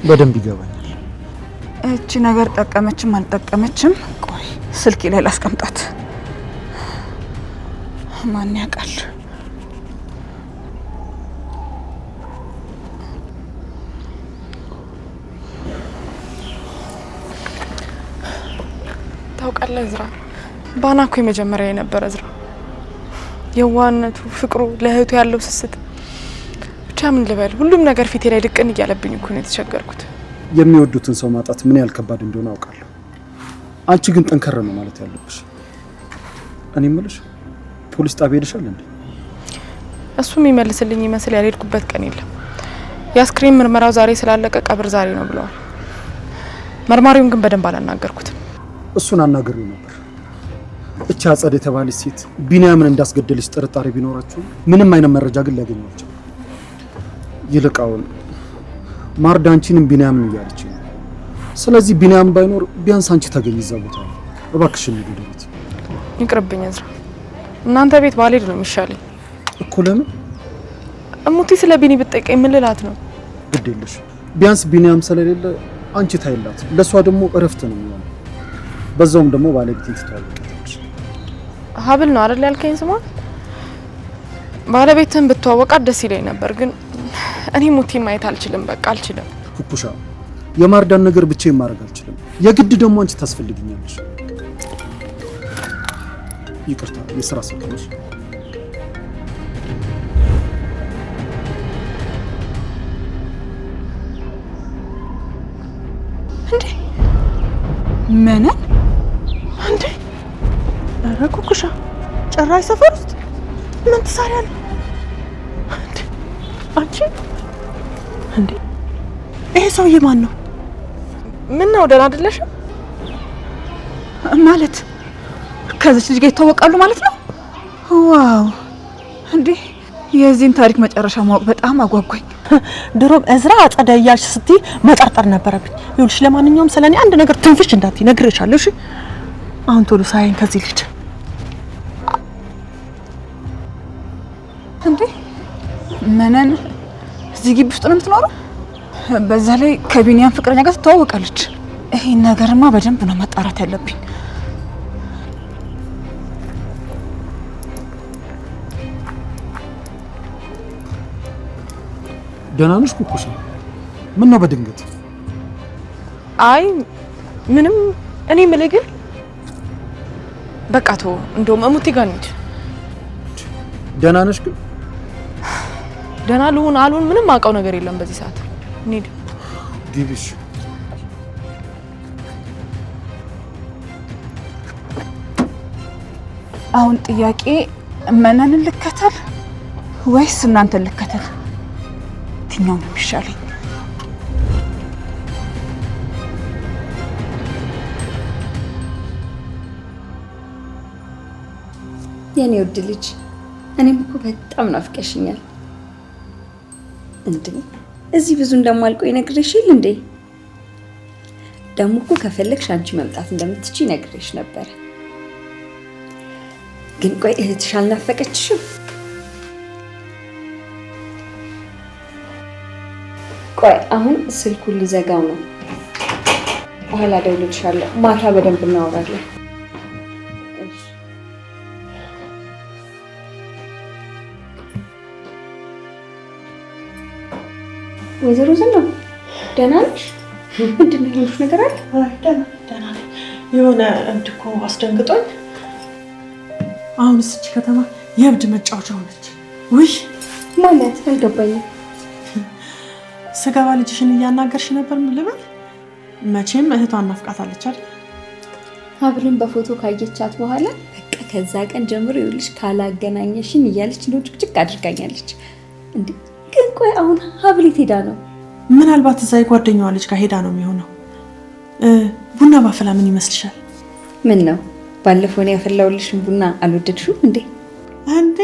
C: በደንብ ይገባኛል።
I: እቺ ነገር ጠቀመችም አልጠቀመችም፣ ቆይ ስልኬ ላይ ላስቀምጣት። ማን ያውቃል?
E: ታውቃለህ እዝራ፣ ባና እኮ የመጀመሪያ የነበረ እዝራ፣ የዋነቱ፣ ፍቅሩ፣ ለእህቱ ያለው ስስት፣ ብቻ ምን ልበል፣ ሁሉም ነገር ፊቴ ላይ ድቅን እያለብኝ እኮ ነው የተቸገርኩት።
C: የሚወዱትን ሰው ማጣት ምን ያህል ከባድ እንደሆነ አውቃለሁ። አንቺ ግን ጠንከር ነው ማለት ያለብሽ። እኔ እምልሽ ፖሊስ ጣቢያ ሄደሻል እንዴ?
E: እሱ የሚመልስልኝ ይመስል ያልሄድኩበት ቀን የለም። የአስክሬን ምርመራው ዛሬ ስላለቀ ቀብር ዛሬ ነው ብለዋል። መርማሪውን ግን በደንብ አላናገርኩትም።
C: እሱን አናግሬው ነበር። እቻ አጸድ የተባለች ሴት ቢንያምን እንዳስገደለች ጥርጣሬ ቢኖራቸው ምንም አይነት መረጃ ግን ሊያገኙአቸው። ይልቃውን ማርዳ አንቺንም ቢንያምን እያለች ነው። ስለዚህ ቢንያም ባይኖር ቢያንስ አንቺ ታገኝ እዛ ቦታ ነው። እባክሽ እንሂድ ወደ ቤት።
E: ይቅርብኝ እዝራ፣ እናንተ ቤት ባልሄድ ነው የሚሻለኝ
C: እኮ። ለምን?
E: እሙቲ ስለ ቢኒ ብትጠይቀኝ ምን ልላት ነው?
C: ግድ የለሽ፣ ቢያንስ ቢንያም ስለሌለ አንቺ ታይላት፣ ለሷ ደግሞ እረፍት ነው የሚሆነው። በዛውም ደግሞ ባለቤቴን ትተዋወቃለች።
E: ሀብል ነው አይደል ያልከኝ ስሟን? ባለቤትን ብትዋወቃት ደስ ይለኝ ነበር፣ ግን እኔ ሙቲን ማየት አልችልም። በቃ አልችልም።
C: ኩኩሻ፣ የማርዳን ነገር ብቻዬን ማድረግ አልችልም። የግድ ደግሞ አንቺ ታስፈልግኛለሽ። ይቅርታ፣ የስራ ሰዓት ነው።
I: እንዴ ምን
H: እንዴ? ኧረ ኩኩሻ፣ ጭራሽ ሰፈር ውስጥ ምን ትሰሪያለሽ እንዴ? አንቺ እንዴ! ይሄ ሰውዬ ማን ነው?
E: ምን ነው ደህና አይደለሽም
I: ማለት? ከዚች ልጅ ጋር ይታወቃሉ ማለት ነው? ዋው! እንዴ የዚህን ታሪክ መጨረሻ ማወቅ በጣም አጓጓኝ።
H: ድሮም እዝራ አጸደ እያልሽ ስትይ መጠርጠር ነበረብኝ። ይኸውልሽ፣ ለማንኛውም ስለኔ አንድ ነገር ትንፍሽ እንዳትይ ነግሬሻለሁ። እሺ? አሁን ቶሎ ሳይን ከዚህ ልጅ።
I: እንዴ መነን እዚህ ግቢ ውስጥ ነው የምትኖረው? በዛ ላይ ከቢኒያም ፍቅረኛ ጋር ትተዋወቃለች። ይሄን ነገርማ በደንብ ነው መጣራት ያለብኝ።
C: ደህና ነሽ ኩኩሻ? ምን ነው በድንገት?
E: አይ ምንም። እኔ የምልህ ግን በቃ ተው፣ እንደውም እሙቲ ጋር እንሂድ።
C: ደህና ነሽ ግን?
E: ደህና ልሁን አልሁን ምንም አውቀው ነገር የለም በዚህ ሰዓት። እንሂድ።
C: ግቢሽ።
I: አሁን ጥያቄ መነንን ልከተል ወይስ እናንተን ልከተል? የትኛው ነው የሚሻለኝ?
G: የኔ ውድ ልጅ፣ እኔም እኮ በጣም ናፍቀሽኛል። እንዴ እዚህ ብዙ እንደማልቆይ ነግሬሽ የለ እንዴ? ደግሞ እኮ ከፈለግሽ አንቺ መምጣት እንደምትችይ ነግሬሽ ነበረ። ግን ቆይ እህትሽ አልናፈቀችሽም? ቆይ አሁን ስልኩን ልዘጋው ነው። በኋላ እደውልልሻለሁ። ማታ በደንብ እናወራለን። ወይዘሮ ዝናብ ደህና ነሽ? ምንድን ነው የሆንሽ ነገር አለ?
H: ደህና ነኝ። የሆነ እብድ እኮ አስደንግጦኝ። አሁንስ እቺ ከተማ የእብድ መጫወቻ ሆነች። ውይ
G: ማለት አልገባኝም።
H: ስገባ ልጅሽን እያናገርሽ ነበር። ምን ልበል? መቼም እህቷን ናፍቃታለች አይደል?
G: ሀብልን በፎቶ ካየቻት በኋላ በቃ ከዛ ቀን ጀምሮ ይኸውልሽ ካላገናኘሽኝ እያለች ነው ጭቅጭቅ አድርጋኛለች። እንዴ ግን ቆይ አሁን ሀብል የት ሄዳ ነው?
H: ምናልባት እዛ የጓደኛዋ ልጅ ጋር ሄዳ ነው የሚሆነው። ቡና ባፈላ ምን ይመስልሻል?
G: ምን ነው ባለፈው ነው ያፈላውልሽን ቡና አልወደድሽም እንዴ?
H: እንዴ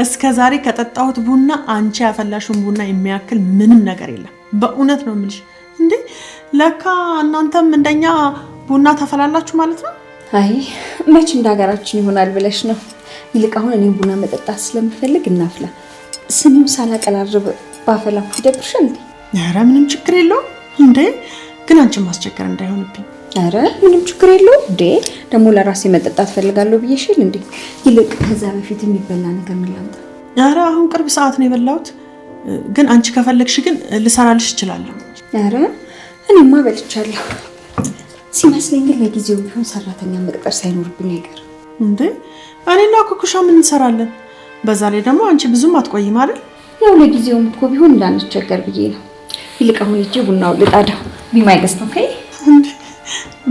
H: እስከ ዛሬ ከጠጣሁት ቡና አንቺ ያፈላሽውን ቡና የሚያክል ምንም ነገር የለም። በእውነት ነው የምልሽ። እንዴ ለካ እናንተም እንደኛ ቡና ታፈላላችሁ ማለት ነው።
G: አይ መች እንደ ሀገራችን ይሆናል ብለሽ ነው። ይልቅ አሁን እኔ ቡና መጠጣት ስለምፈልግ እናፍላ። ስኒም ሳላቀላርብ ባፈላው ይደብርሻል እንዴ?
H: ኧረ ምንም ችግር የለውም እንዴ ግን አንቺን ማስቸገር እንዳይሆንብኝ።
G: ኧረ ምንም ችግር የለውም እንዴ ደግሞ ለራሴ መጠጣት ፈልጋለሁ ብዬሽል እንዴ። ይልቅ ከዛ በፊት የሚበላ ነገር ምን ላምጣ?
H: ኧረ አሁን ቅርብ ሰዓት ነው የበላሁት። ግን አንቺ ከፈለግሽ ግን ልሰራልሽ እችላለሁ።
G: ኧረ እኔማ በልቻለሁ። ሲመስለኝ ግን ለጊዜው ቢሆን ሰራተኛ መቅጠር ሳይኖርብኝ አይቀርም።
H: እንዴ እኔና ኩኩሻ ምን እንሰራለን? በዛ ላይ ደግሞ አንቺ ብዙም አትቆይም አይደል?
G: ያው ለጊዜውም እኮ ቢሆን እንዳንቸገር ብዬ ነው። ይልቅ አሁን እጄ ቡናው ልጣዳ ቢማይገስ ነው። ከይ
H: እንዴ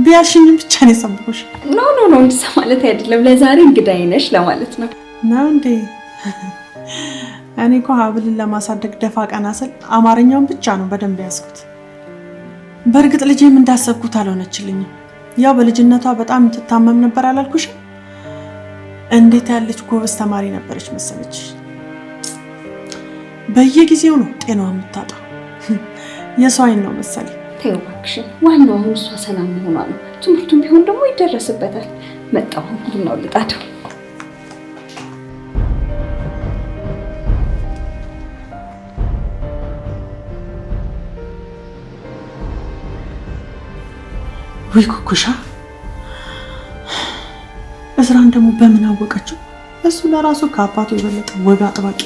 H: ቢያልሽኝ ብቻ ነው የሰማሁሽ።
G: ኖ እንደዛ ማለት አይደለም። ለዛሬ እንግዳዬ ነሽ ለማለት ነው።
H: ነው እንዴ? እኔ እኮ ሀብልን ለማሳደግ ደፋ ቀና ስል አማርኛውን ብቻ ነው በደንብ ያዝኩት። በእርግጥ ልጄም እንዳሰብኩት አልሆነችልኝም። ያው በልጅነቷ በጣም ትታመም ነበር አላልኩሽ? እንዴት ያለች ጎበዝ ተማሪ ነበረች መሰለች። በየጊዜው ነው ጤናዋ የምታጣው። የሰው አይን ነው መሰለኝ።
G: ተይው እባክሽን፣ ዋናው አሁን እሷ ሰላም መሆኗ ነው። ትምህርቱም ቢሆን ደግሞ ይደረስበታል። መጣሁ ቡናው ልጣደው።
H: ወይ ኩኩሻ እዝራን ደግሞ በምን አወቀችው? እሱ ለራሱ ከአባቱ የበለጠ ወግ አጥባቂ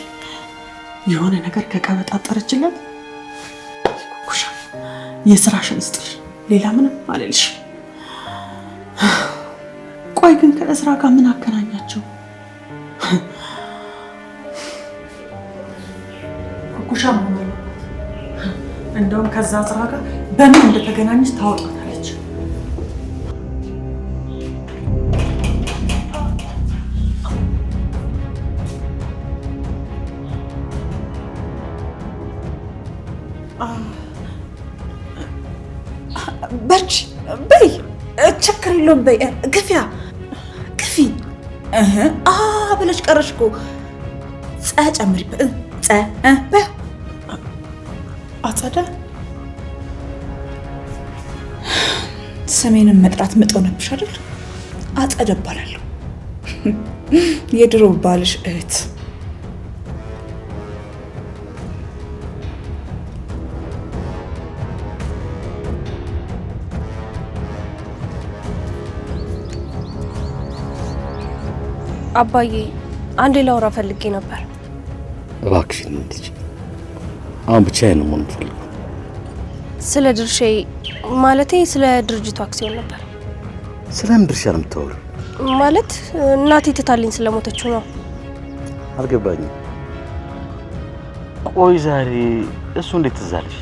H: የሆነ ነገር ከቀበጣጠረችለት። ኩኩሻ የስራሽን ስጥሽ፣ ሌላ ምንም አልልሽ። ቆይ ግን ከእዝራ ጋር ምን አገናኛቸው? ኩኩሻ መሆን አለባት። እንደውም ከዛ እዝራ ጋር በምን እንደተገናኘች ታወጣታለች።
I: በርቺ በይ፣ ችግር የለውም በይ። ግፊያ ግፊ ብለሽ ቀረሽ እኮ። ፀ ጨምሪበት። ፀ በይ።
H: አጸደ
I: ስሜንም መጥራት ምጥ ሆነብሽ አይደል? አጸደ እባላለሁ። የድሮ ባልሽ እህት።
A: አባዬ አንዴ ላውራ ፈልጌ ነበር።
D: እባክሽን ልጅ፣ አሁን ብቻዬን ነው መሆን ፈልገው።
A: ስለ ድርሻዬ ማለቴ ስለ ድርጅቱ አክሲዮን ነበር።
D: ስለምን ድርሻ ነው የምታወሪው?
A: ማለት እናቴ ትታልኝ ስለሞተችው ነው።
D: አልገባኝም። ቆይ ዛሬ እሱ እንዴት ትዝ አለሽ?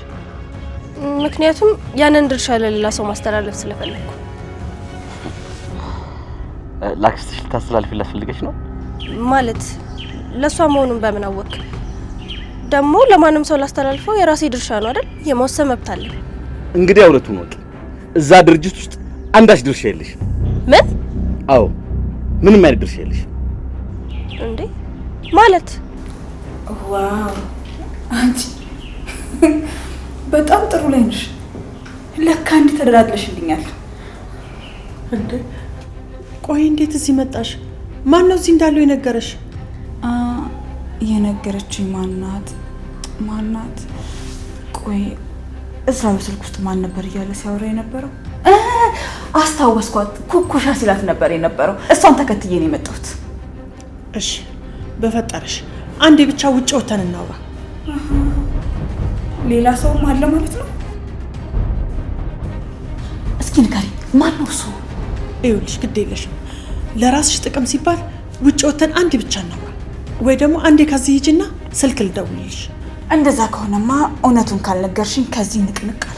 A: ምክንያቱም ያንን ድርሻ ለሌላ ሰው ማስተላለፍ ስለፈለኩ።
D: ላክስትሽ ልታስተላልፊላት ፈልገሽ ነው?
A: ማለት ለሷ መሆኑን በምን አወቅ? ደግሞ ለማንም ሰው ላስተላልፈው የራሴ ድርሻ ነው አይደል? የመወሰን መብት አለኝ።
D: እንግዲህ አውለቱን ወቂ። እዛ ድርጅት ውስጥ አንዳች ድርሻ የለሽ።
A: ምን?
D: አዎ ምንም አይነት ድርሻ የለሽ።
A: እንዴ ማለት?
I: ዋው አንቺ በጣም ጥሩ ላይ ነሽ። ለካ እንዲህ ተደራድለሽልኛል።
H: እንዴ ቆይ እንዴት እዚህ መጣሽ? ማን ነው እዚህ እንዳለው የነገረሽ?
I: የነገረችኝ ማናት? ቆይ እዛ በስልክ ውስጥ ማን ነበር እያለ ሲያወራ የነበረው? አስታወስኳት። ኩኩሻ ሲላት ነበር የነበረው። እሷን ተከትዬ ነው የመጣሁት።
H: እሺ በፈጠረሽ አንዴ ብቻ ውጭ ወተን እናውራ።
I: ሌላ ሰውም አለ ማለት ነው? እስኪ ንገሪኝ፣ ማን ነው እሱ?
H: ይኸውልሽ ግድ የለሽም። ለራስሽ ጥቅም ሲባል ውጭ ወተን አንዴ ብቻ እናውራ፣ ወይ ደግሞ አንዴ ከዚህ ሂጂና ስልክ ልደውልልሽ።
I: እንደዛ ከሆነማ እውነቱን ካልነገርሽኝ ከዚህ ንቅንቅ አለ።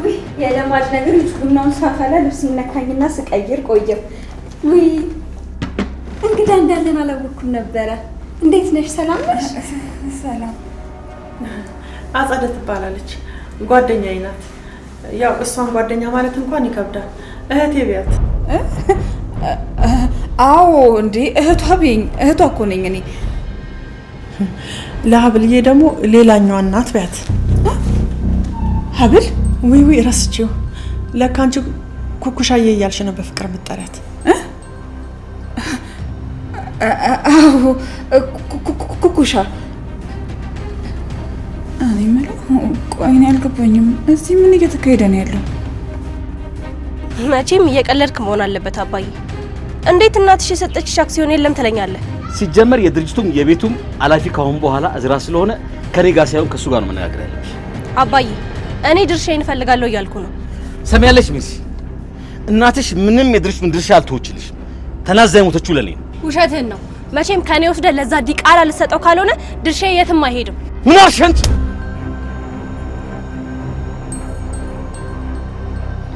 G: ውይ የለማድ ነገር ቡናውን ሳፈላ ልብስ ነካኝና ስቀይር ቆየው። ውይ እንግዳ እንዳለን አላወኩም ነበረ። እንዴት ነሽ? ሰላም ነሽ?
I: ሰላም።
H: አጸደ ትባላለች፣ ጓደኛዬ ናት። ያው እሷን ጓደኛ ማለት እንኳን ይከብዳል። እህቴ ቢያት።
I: አዎ እንዴ እህቷ ቢኝ፣ እህቷ እኮ ነኝ እኔ።
H: ለሀብልዬ ደግሞ ሌላኛዋ እናት ቢያት። ሀብል? ውይ ረስቼው። ለካ አንቺ ኩኩሻዬ እያልሽ ነው በፍቅር የምትጠሪያት።
I: አዎ ኩኩሻ። እኔ የምለው ቆይ እኔ አልገባኝም። እዚህ ምን እየተካሄደ ነው ያለው?
A: መቼም እየቀለድክ መሆን አለበት አባዬ። እንዴት እናትሽ የሰጠችሽ አክሲዮን የለም ትለኛለህ?
D: ሲጀመር የድርጅቱም የቤቱም ኃላፊ ካሁን በኋላ እዝራ ስለሆነ ከኔ ጋር ሳይሆን ከሱ ጋር ነው መነጋገር ያለብሽ።
A: አባዬ እኔ ድርሻዬን እፈልጋለሁ እያልኩ ነው።
D: ሰሚያለሽ ሚስ፣ እናትሽ ምንም የድርጅቱን ድርሻ አልተወችልሽ። ተናዛ የሞተችው ለኔ ነው።
A: ውሸትህን ነው። መቼም ከኔ ወስደህ ለዛ ዲቃላ ልሰጠው ካልሆነ ድርሻዬ የትም አይሄድም።
D: ምን አልሽ አንቺ?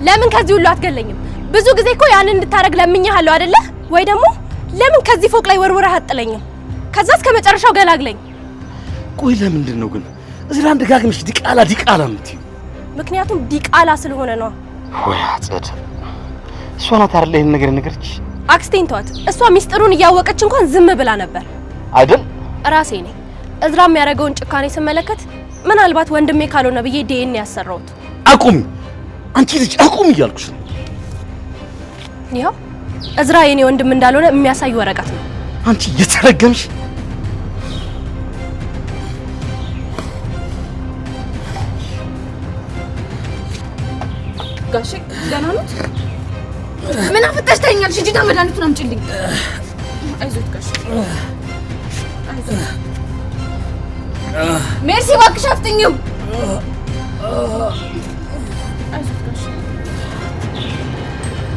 A: ለምን ከዚህ ሁሉ አትገለኝም? ብዙ ጊዜ እኮ ያንን እንድታረግ ለምኜሃለሁ አይደለ? ወይ ደግሞ ለምን ከዚህ ፎቅ ላይ ወርወረህ አጥለኝም? ከዛ እስከ መጨረሻው ገላግለኝ።
D: ቆይ ለምንድን ነው ግን እዝራን ደጋግመሽ ዲቃላ የምትይው?
A: ምክንያቱም ዲቃላ ስለሆነ ነው።
D: ወይ አጸድ፣ እሷ ናት አይደል ይሄን ነገር ነገርች?
A: አክስቴን ተዋት። እሷ ሚስጥሩን እያወቀች እንኳን ዝም ብላ ነበር
D: አይደል?
A: ራሴ ነኝ እዝራ የሚያደርገውን ጭካኔ ስመለከት ምናልባት ወንድሜ ካልሆነ ብዬ ዲኤንኤ ያሰራሁት።
D: አቁሚ አንቺ ልጅ አቁሚ እያልኩሽ ነው።
A: ይኸው እዝራ የኔ ወንድም እንዳልሆነ የሚያሳይ ወረቀት ነው።
D: አንቺ እየተረገምሽ።
F: ጋሼ ደህና ነዎት? ምን አፍጠሽ ተኛልሽ? እጅጋ መድኃኒቱን አምጪልኝ። አይዞት ጋሼ አይዞት። ሜርሲ እባክሽ አፍጥኚው። አይዞት ጋሼ።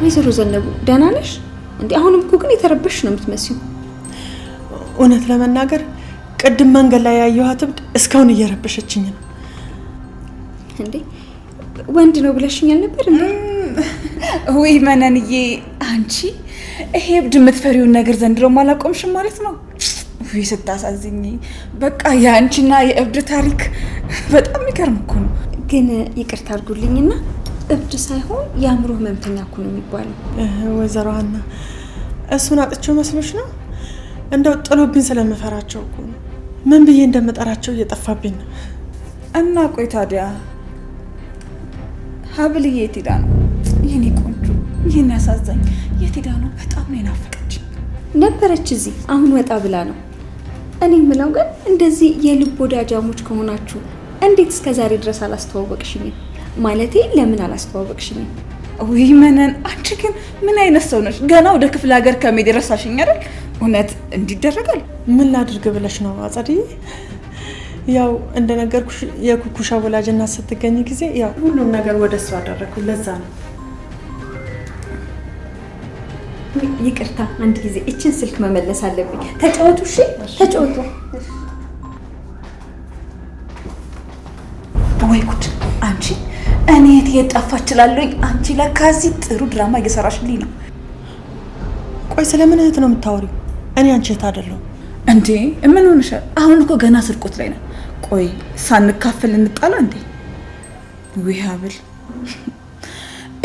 G: ወይዘሮ ዘነቡ ደህና ነሽ እንዴ? አሁንም እኮ ግን የተረበሽ ነው የምትመስዪው።
H: እውነት ለመናገር ቅድም መንገድ ላይ ያየኋት እብድ እስካሁን እየረበሸችኝ ነው።
G: እንዴ ወንድ ነው ብለሽኛል ነበር እንዴ?
I: ወይ መነንዬ፣ አንቺ ይሄ እብድ የምትፈሪውን ነገር ዘንድሮ አላቆምሽም ማለት ነው። ወይ ስታሳዝኝ። በቃ የአንቺና የእብድ ታሪክ በጣም የሚገርም እኮ ነው።
G: ግን ይቅርታ አድርጉልኝና እብድ ሳይሆን የአእምሮ ህመምተኛ እኮ ነው የሚባለው።
H: ወይዘሮ ሀና እሱን አጥቼው መስሎሽ ነው? እንደው ጥሎብኝ ስለምፈራቸው እኮ ነው። ምን ብዬ እንደምጠራቸው እየጠፋብኝ ነው።
I: እና ቆይ ታዲያ ሀብልዬ የት ሄዳ ነው? የኔ ቆንጆ፣ ይህን ያሳዛኝ የት ሄዳ ነው? በጣም ነው የናፈቀች።
G: ነበረች እዚህ፣ አሁን ወጣ ብላ ነው። እኔ የምለው ግን እንደዚህ የልብ ወዳጃሞች ከሆናችሁ እንዴት እስከ ዛሬ ድረስ አላስተዋወቅሽኝም? ማለቴ ለምን አላስተዋወቅሽኝም?
I: ወይ መነን፣ አንቺ ግን ምን አይነት ሰው ነሽ? ገና ወደ ክፍለ ሀገር ከመሄድ ረሳሽኝ አይደል? እውነት እንዲደረጋል?
H: ምን ላድርግ ብለሽ ነው አጸድዬ? ያው እንደነገርኩሽ የኩኩሻ ወላጅ እናት ስትገኝ ጊዜ ያው ሁሉም ነገር ወደ እሱ አደረኩ። ለዛ ነው።
G: ይቅርታ አንድ ጊዜ እችን ስልክ መመለስ አለብኝ። ተጫወቱ። እሺ ተጫወቱ።
I: ወይ ጉድ! አንቺ እኔ የት ጠፋች እችላለሁ። አንቺ ለካ እዚህ ጥሩ ድራማ እየሰራሽልኝ ነው።
H: ቆይ ስለምን እህት ነው የምታወሪው? እኔ አንቺ እህት አይደለሁም
I: እንዴ? ምን ሆነሻል? አሁን እኮ ገና ስርቆት ላይ ነው። ቆይ ሳንካፈል እንጣላ እንዴ? ወይ ሀብል፣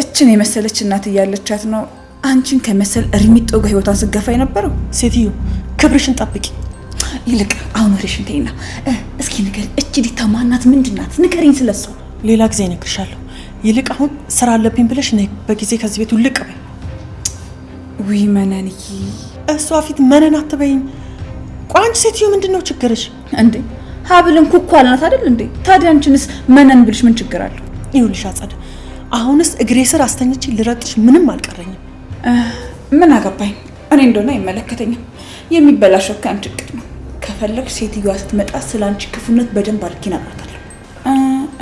I: እችን የመሰለች እናት እያለቻት ነው አንቺን ከመሰል እርሚጦ ጋር ህይወቷን ስገፋ የነበረው።
H: ሴትዮ ክብርሽን ጠብቂ።
I: ይልቅ አሁን ወሬሽን ተይና እስኪ ንገሪ፣ እቺ ዲታ ማናት? ምንድናት? ንገሪኝ ስለሷ።
H: ሌላ ጊዜ እነግርሻለሁ። ይልቅ አሁን ስራ አለብኝ ብለሽ ነይ በጊዜ ከዚህ ቤት ውልቅ በይ።
I: ውይ መነንዬ፣
H: እሷ ፊት መነን አትበይኝ። ቆይ አንቺ ሴትዮ ምንድን ነው ችግርሽ
I: እንዴ? ሀብልን ኩኩ አልናት አይደል እንዴ? ታዲያ አንቺንስ መነን ብልሽ ምን ችግር አለው?
H: ይኸውልሽ አጸደ፣ አሁንስ እግሬ ስር አስተኝቼ ልረጥሽ ምንም አልቀረኝም።
I: ምን አገባኝ እኔ እንደሆነ አይመለከተኝም። የሚበላሸው ከአንቺ እቅድ ነው። ከፈለግሽ ሴትዮዋ ስትመጣ ስለ አንቺ ክፉነት በደንብ አድርጌ እነግራታለሁ።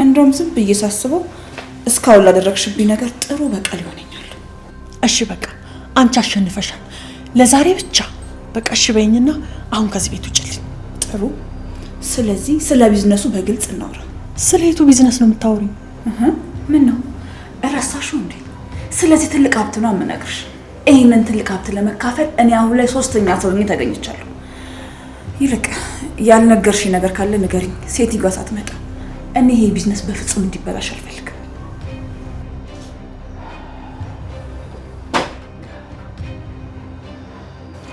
I: እንደውም ዝም ብዬ ሳስበው እስካሁን ላደረግሽብኝ ነገር ጥሩ በቀል ይሆነኛል።
H: እሺ በቃ አንቺ አሸንፈሻል ለዛሬ ብቻ። በቃ እሺ በይኝና አሁን ከዚህ ቤት ውጭልኝ።
I: ጥሩ። ስለዚህ ስለ ቢዝነሱ በግልጽ እናውራ።
H: ስለ የቱ ቢዝነስ ነው የምታወሪው?
I: ምን ነው እረሳሽው እንዴ? ስለዚህ ትልቅ ሀብት ነው የምነግርሽ። ይህንን ትልቅ ሀብት ለመካፈል እኔ አሁን ላይ ሶስተኛ ሰው ሆኜ ተገኝቻለሁ። ይልቅ ያልነገርሽ ነገር ካለ ንገሪኝ። ሴትዮዋ ሳትመጣ እኔ ይሄ ቢዝነስ በፍጹም እንዲበላሽ አልፈልግም።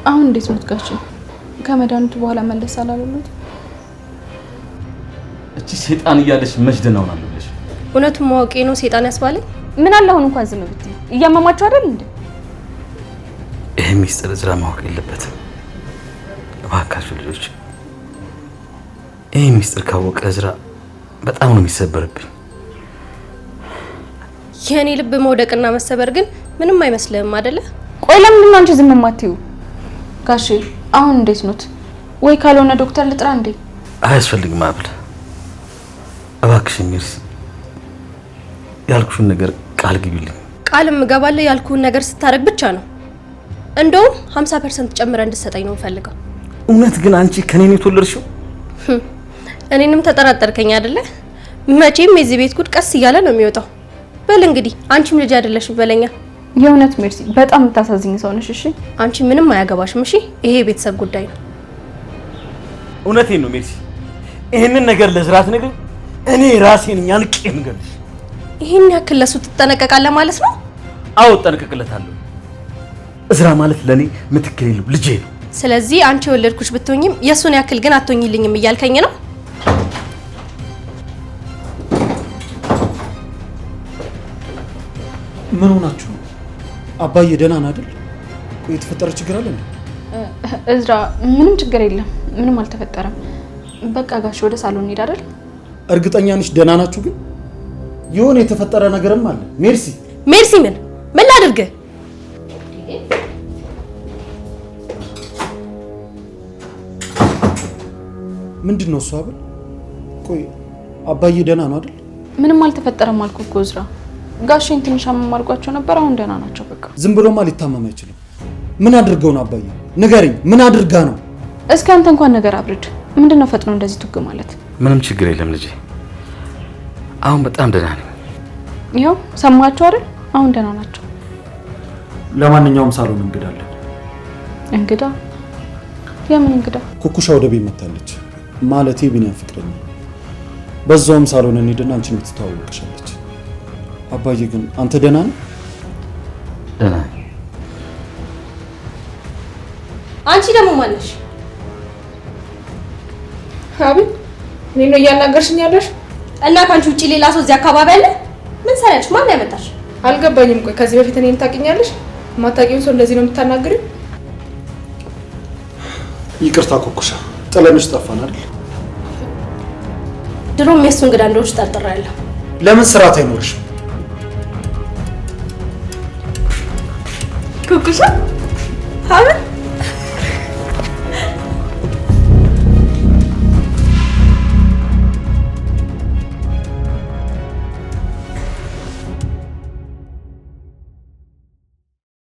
F: አሁን እንዴት ነው ጋሼ? ከመድኃኒቱ በኋላ መለስ አላለሉት?
D: እቺ ሴጣን እያለሽ መጅደናውን አለብሽ።
A: እውነቱን ማወቄ ነው ሴጣን ያስባለኝ።
F: ምን አለ አሁን እንኳን ዝም ብትይ? እያመማችሁ አይደል እንዴ?
D: ይሄ ሚስጥር እዝራ ማወቅ የለበትም። እባካችሁ ልጆች፣ ይሄ ሚስጥር ካወቀ እዝራ በጣም ነው የሚሰበርብኝ።
A: የኔ ልብ መውደቅና መሰበር ግን ምንም አይመስልህም አይደለ?
F: ቆይ ለምንድን ነው አንቺ ዝም የማትይው? ጋሼ አሁን እንዴት ኖት? ወይ ካልሆነ ዶክተር ልጥራ እንዴ?
D: አያስፈልግም አብል። እባክሽ ሜርሲ ያልኩሽን ነገር ቃል ግቢልኝ።
A: ቃልም እገባለሁ ያልኩህን ነገር ስታረግ ብቻ ነው። እንደውም 50% ጨምረ እንድትሰጠኝ ነው ፈልገው።
D: እውነት ግን አንቺ ከኔ ነው የተወለድሽው?
A: እኔንም ተጠራጠርከኝ አይደለ? መቼም የዚህ ቤት ጉድ ቀስ እያለ ነው የሚወጣው። በል እንግዲህ አንቺም ልጅ አይደለሽ በለኛ።
F: የእውነት ሜርሲ በጣም የምታሳዝኝ ሰው ነሽ። እሺ
A: አንቺ ምንም አያገባሽም። እሺ ይሄ የቤተሰብ ጉዳይ ነው።
D: እውነቴን ነው ሜርሲ። ይሄንን ነገር ለዝራት ነገር እኔ ራሴን አንቄ እንገልሽ።
A: ይሄን ያክል ለሱ ትጠነቀቃለህ ማለት ነው?
D: አዎ እጠነቀቅለታለሁ። እዝራ ማለት ለኔ ምትክ የሌለው ልጄ ነው።
A: ስለዚህ አንቺ የወለድኩሽ ብትሆኝም የሱን ያክል ግን አትሆኝልኝም እያልከኝ ነው?
C: ምን ሆናችሁ ነው? አባዬ ደህና ነው አይደል? ቆይ የተፈጠረ ችግር አለ እንዴ?
F: እዝራ ምንም ችግር የለም፣ ምንም አልተፈጠረም። በቃ ጋሽ ወደ ሳሎን እንሄድ አይደል?
C: እርግጠኛ ነሽ ደህና ናችሁ? ግን የሆነ የተፈጠረ ነገርም አለ። ሜርሲ
A: ሜርሲ ምን ላድርግ?
C: ምንድን ነው እሱ? አብል ቆይ አባዬ ደህና ነው አይደል?
F: ምንም አልተፈጠረም አልኩ እኮ እዝራ። ጋሽን ትንሽ አመም አድርጓቸው ነበር፣ አሁን ደህና ናቸው። በቃ
C: ዝም ብሎማ ሊታመም አይችልም። ምን አድርገው ነው አባዬ? ንገሪኝ፣ ምን አድርጋ ነው?
F: እስኪ አንተ እንኳን ነገር አብርድ። ምንድነው ፈጥኖ እንደዚህ ቱግ ማለት?
D: ምንም ችግር የለም ልጄ፣ አሁን በጣም ደህና ነኝ።
F: ይኸው ሰማችሁ አይደል? አሁን ደህና ናቸው።
C: ለማንኛውም ሳሎን እንግዳለን።
F: እንግዳ? የምን እንግዳ?
C: ኩኩሻ ወደ ቤት መታለች። ማለቴ ቢኒያም ፍቅረኛ። በዛውም ሳሎን እንሂድና አንቺን ትተዋወቅሻለች። አባዬ ግን አንተ ደህና ነህ?
D: ደህና ነኝ።
A: አንቺ ደግሞ ማነሽ?
E: አቤት፣ እኔ ነው እያናገርሽኝ ያለሽ?
A: እና ካንቺ ውጪ ሌላ ሰው እዚህ አካባቢ አለ? ምን ሰራሽ? ማን ያመጣሽ?
E: አልገባኝም። ቆይ ከዚህ በፊት እኔን ታውቂኛለሽ? ማታውቂውን ሰው እንደዚህ ነው የምታናግሪው?
C: ይቅርታ ኩኩሻ፣ ጥለንሽ ጠፋን አይደል?
A: ድሮም የሱ እንግዳ እንደሆንሽ ጠርጥሬያለሁ።
C: ለምን ስርዓት አይኖርሽም?
A: ኩኩሻ አቤት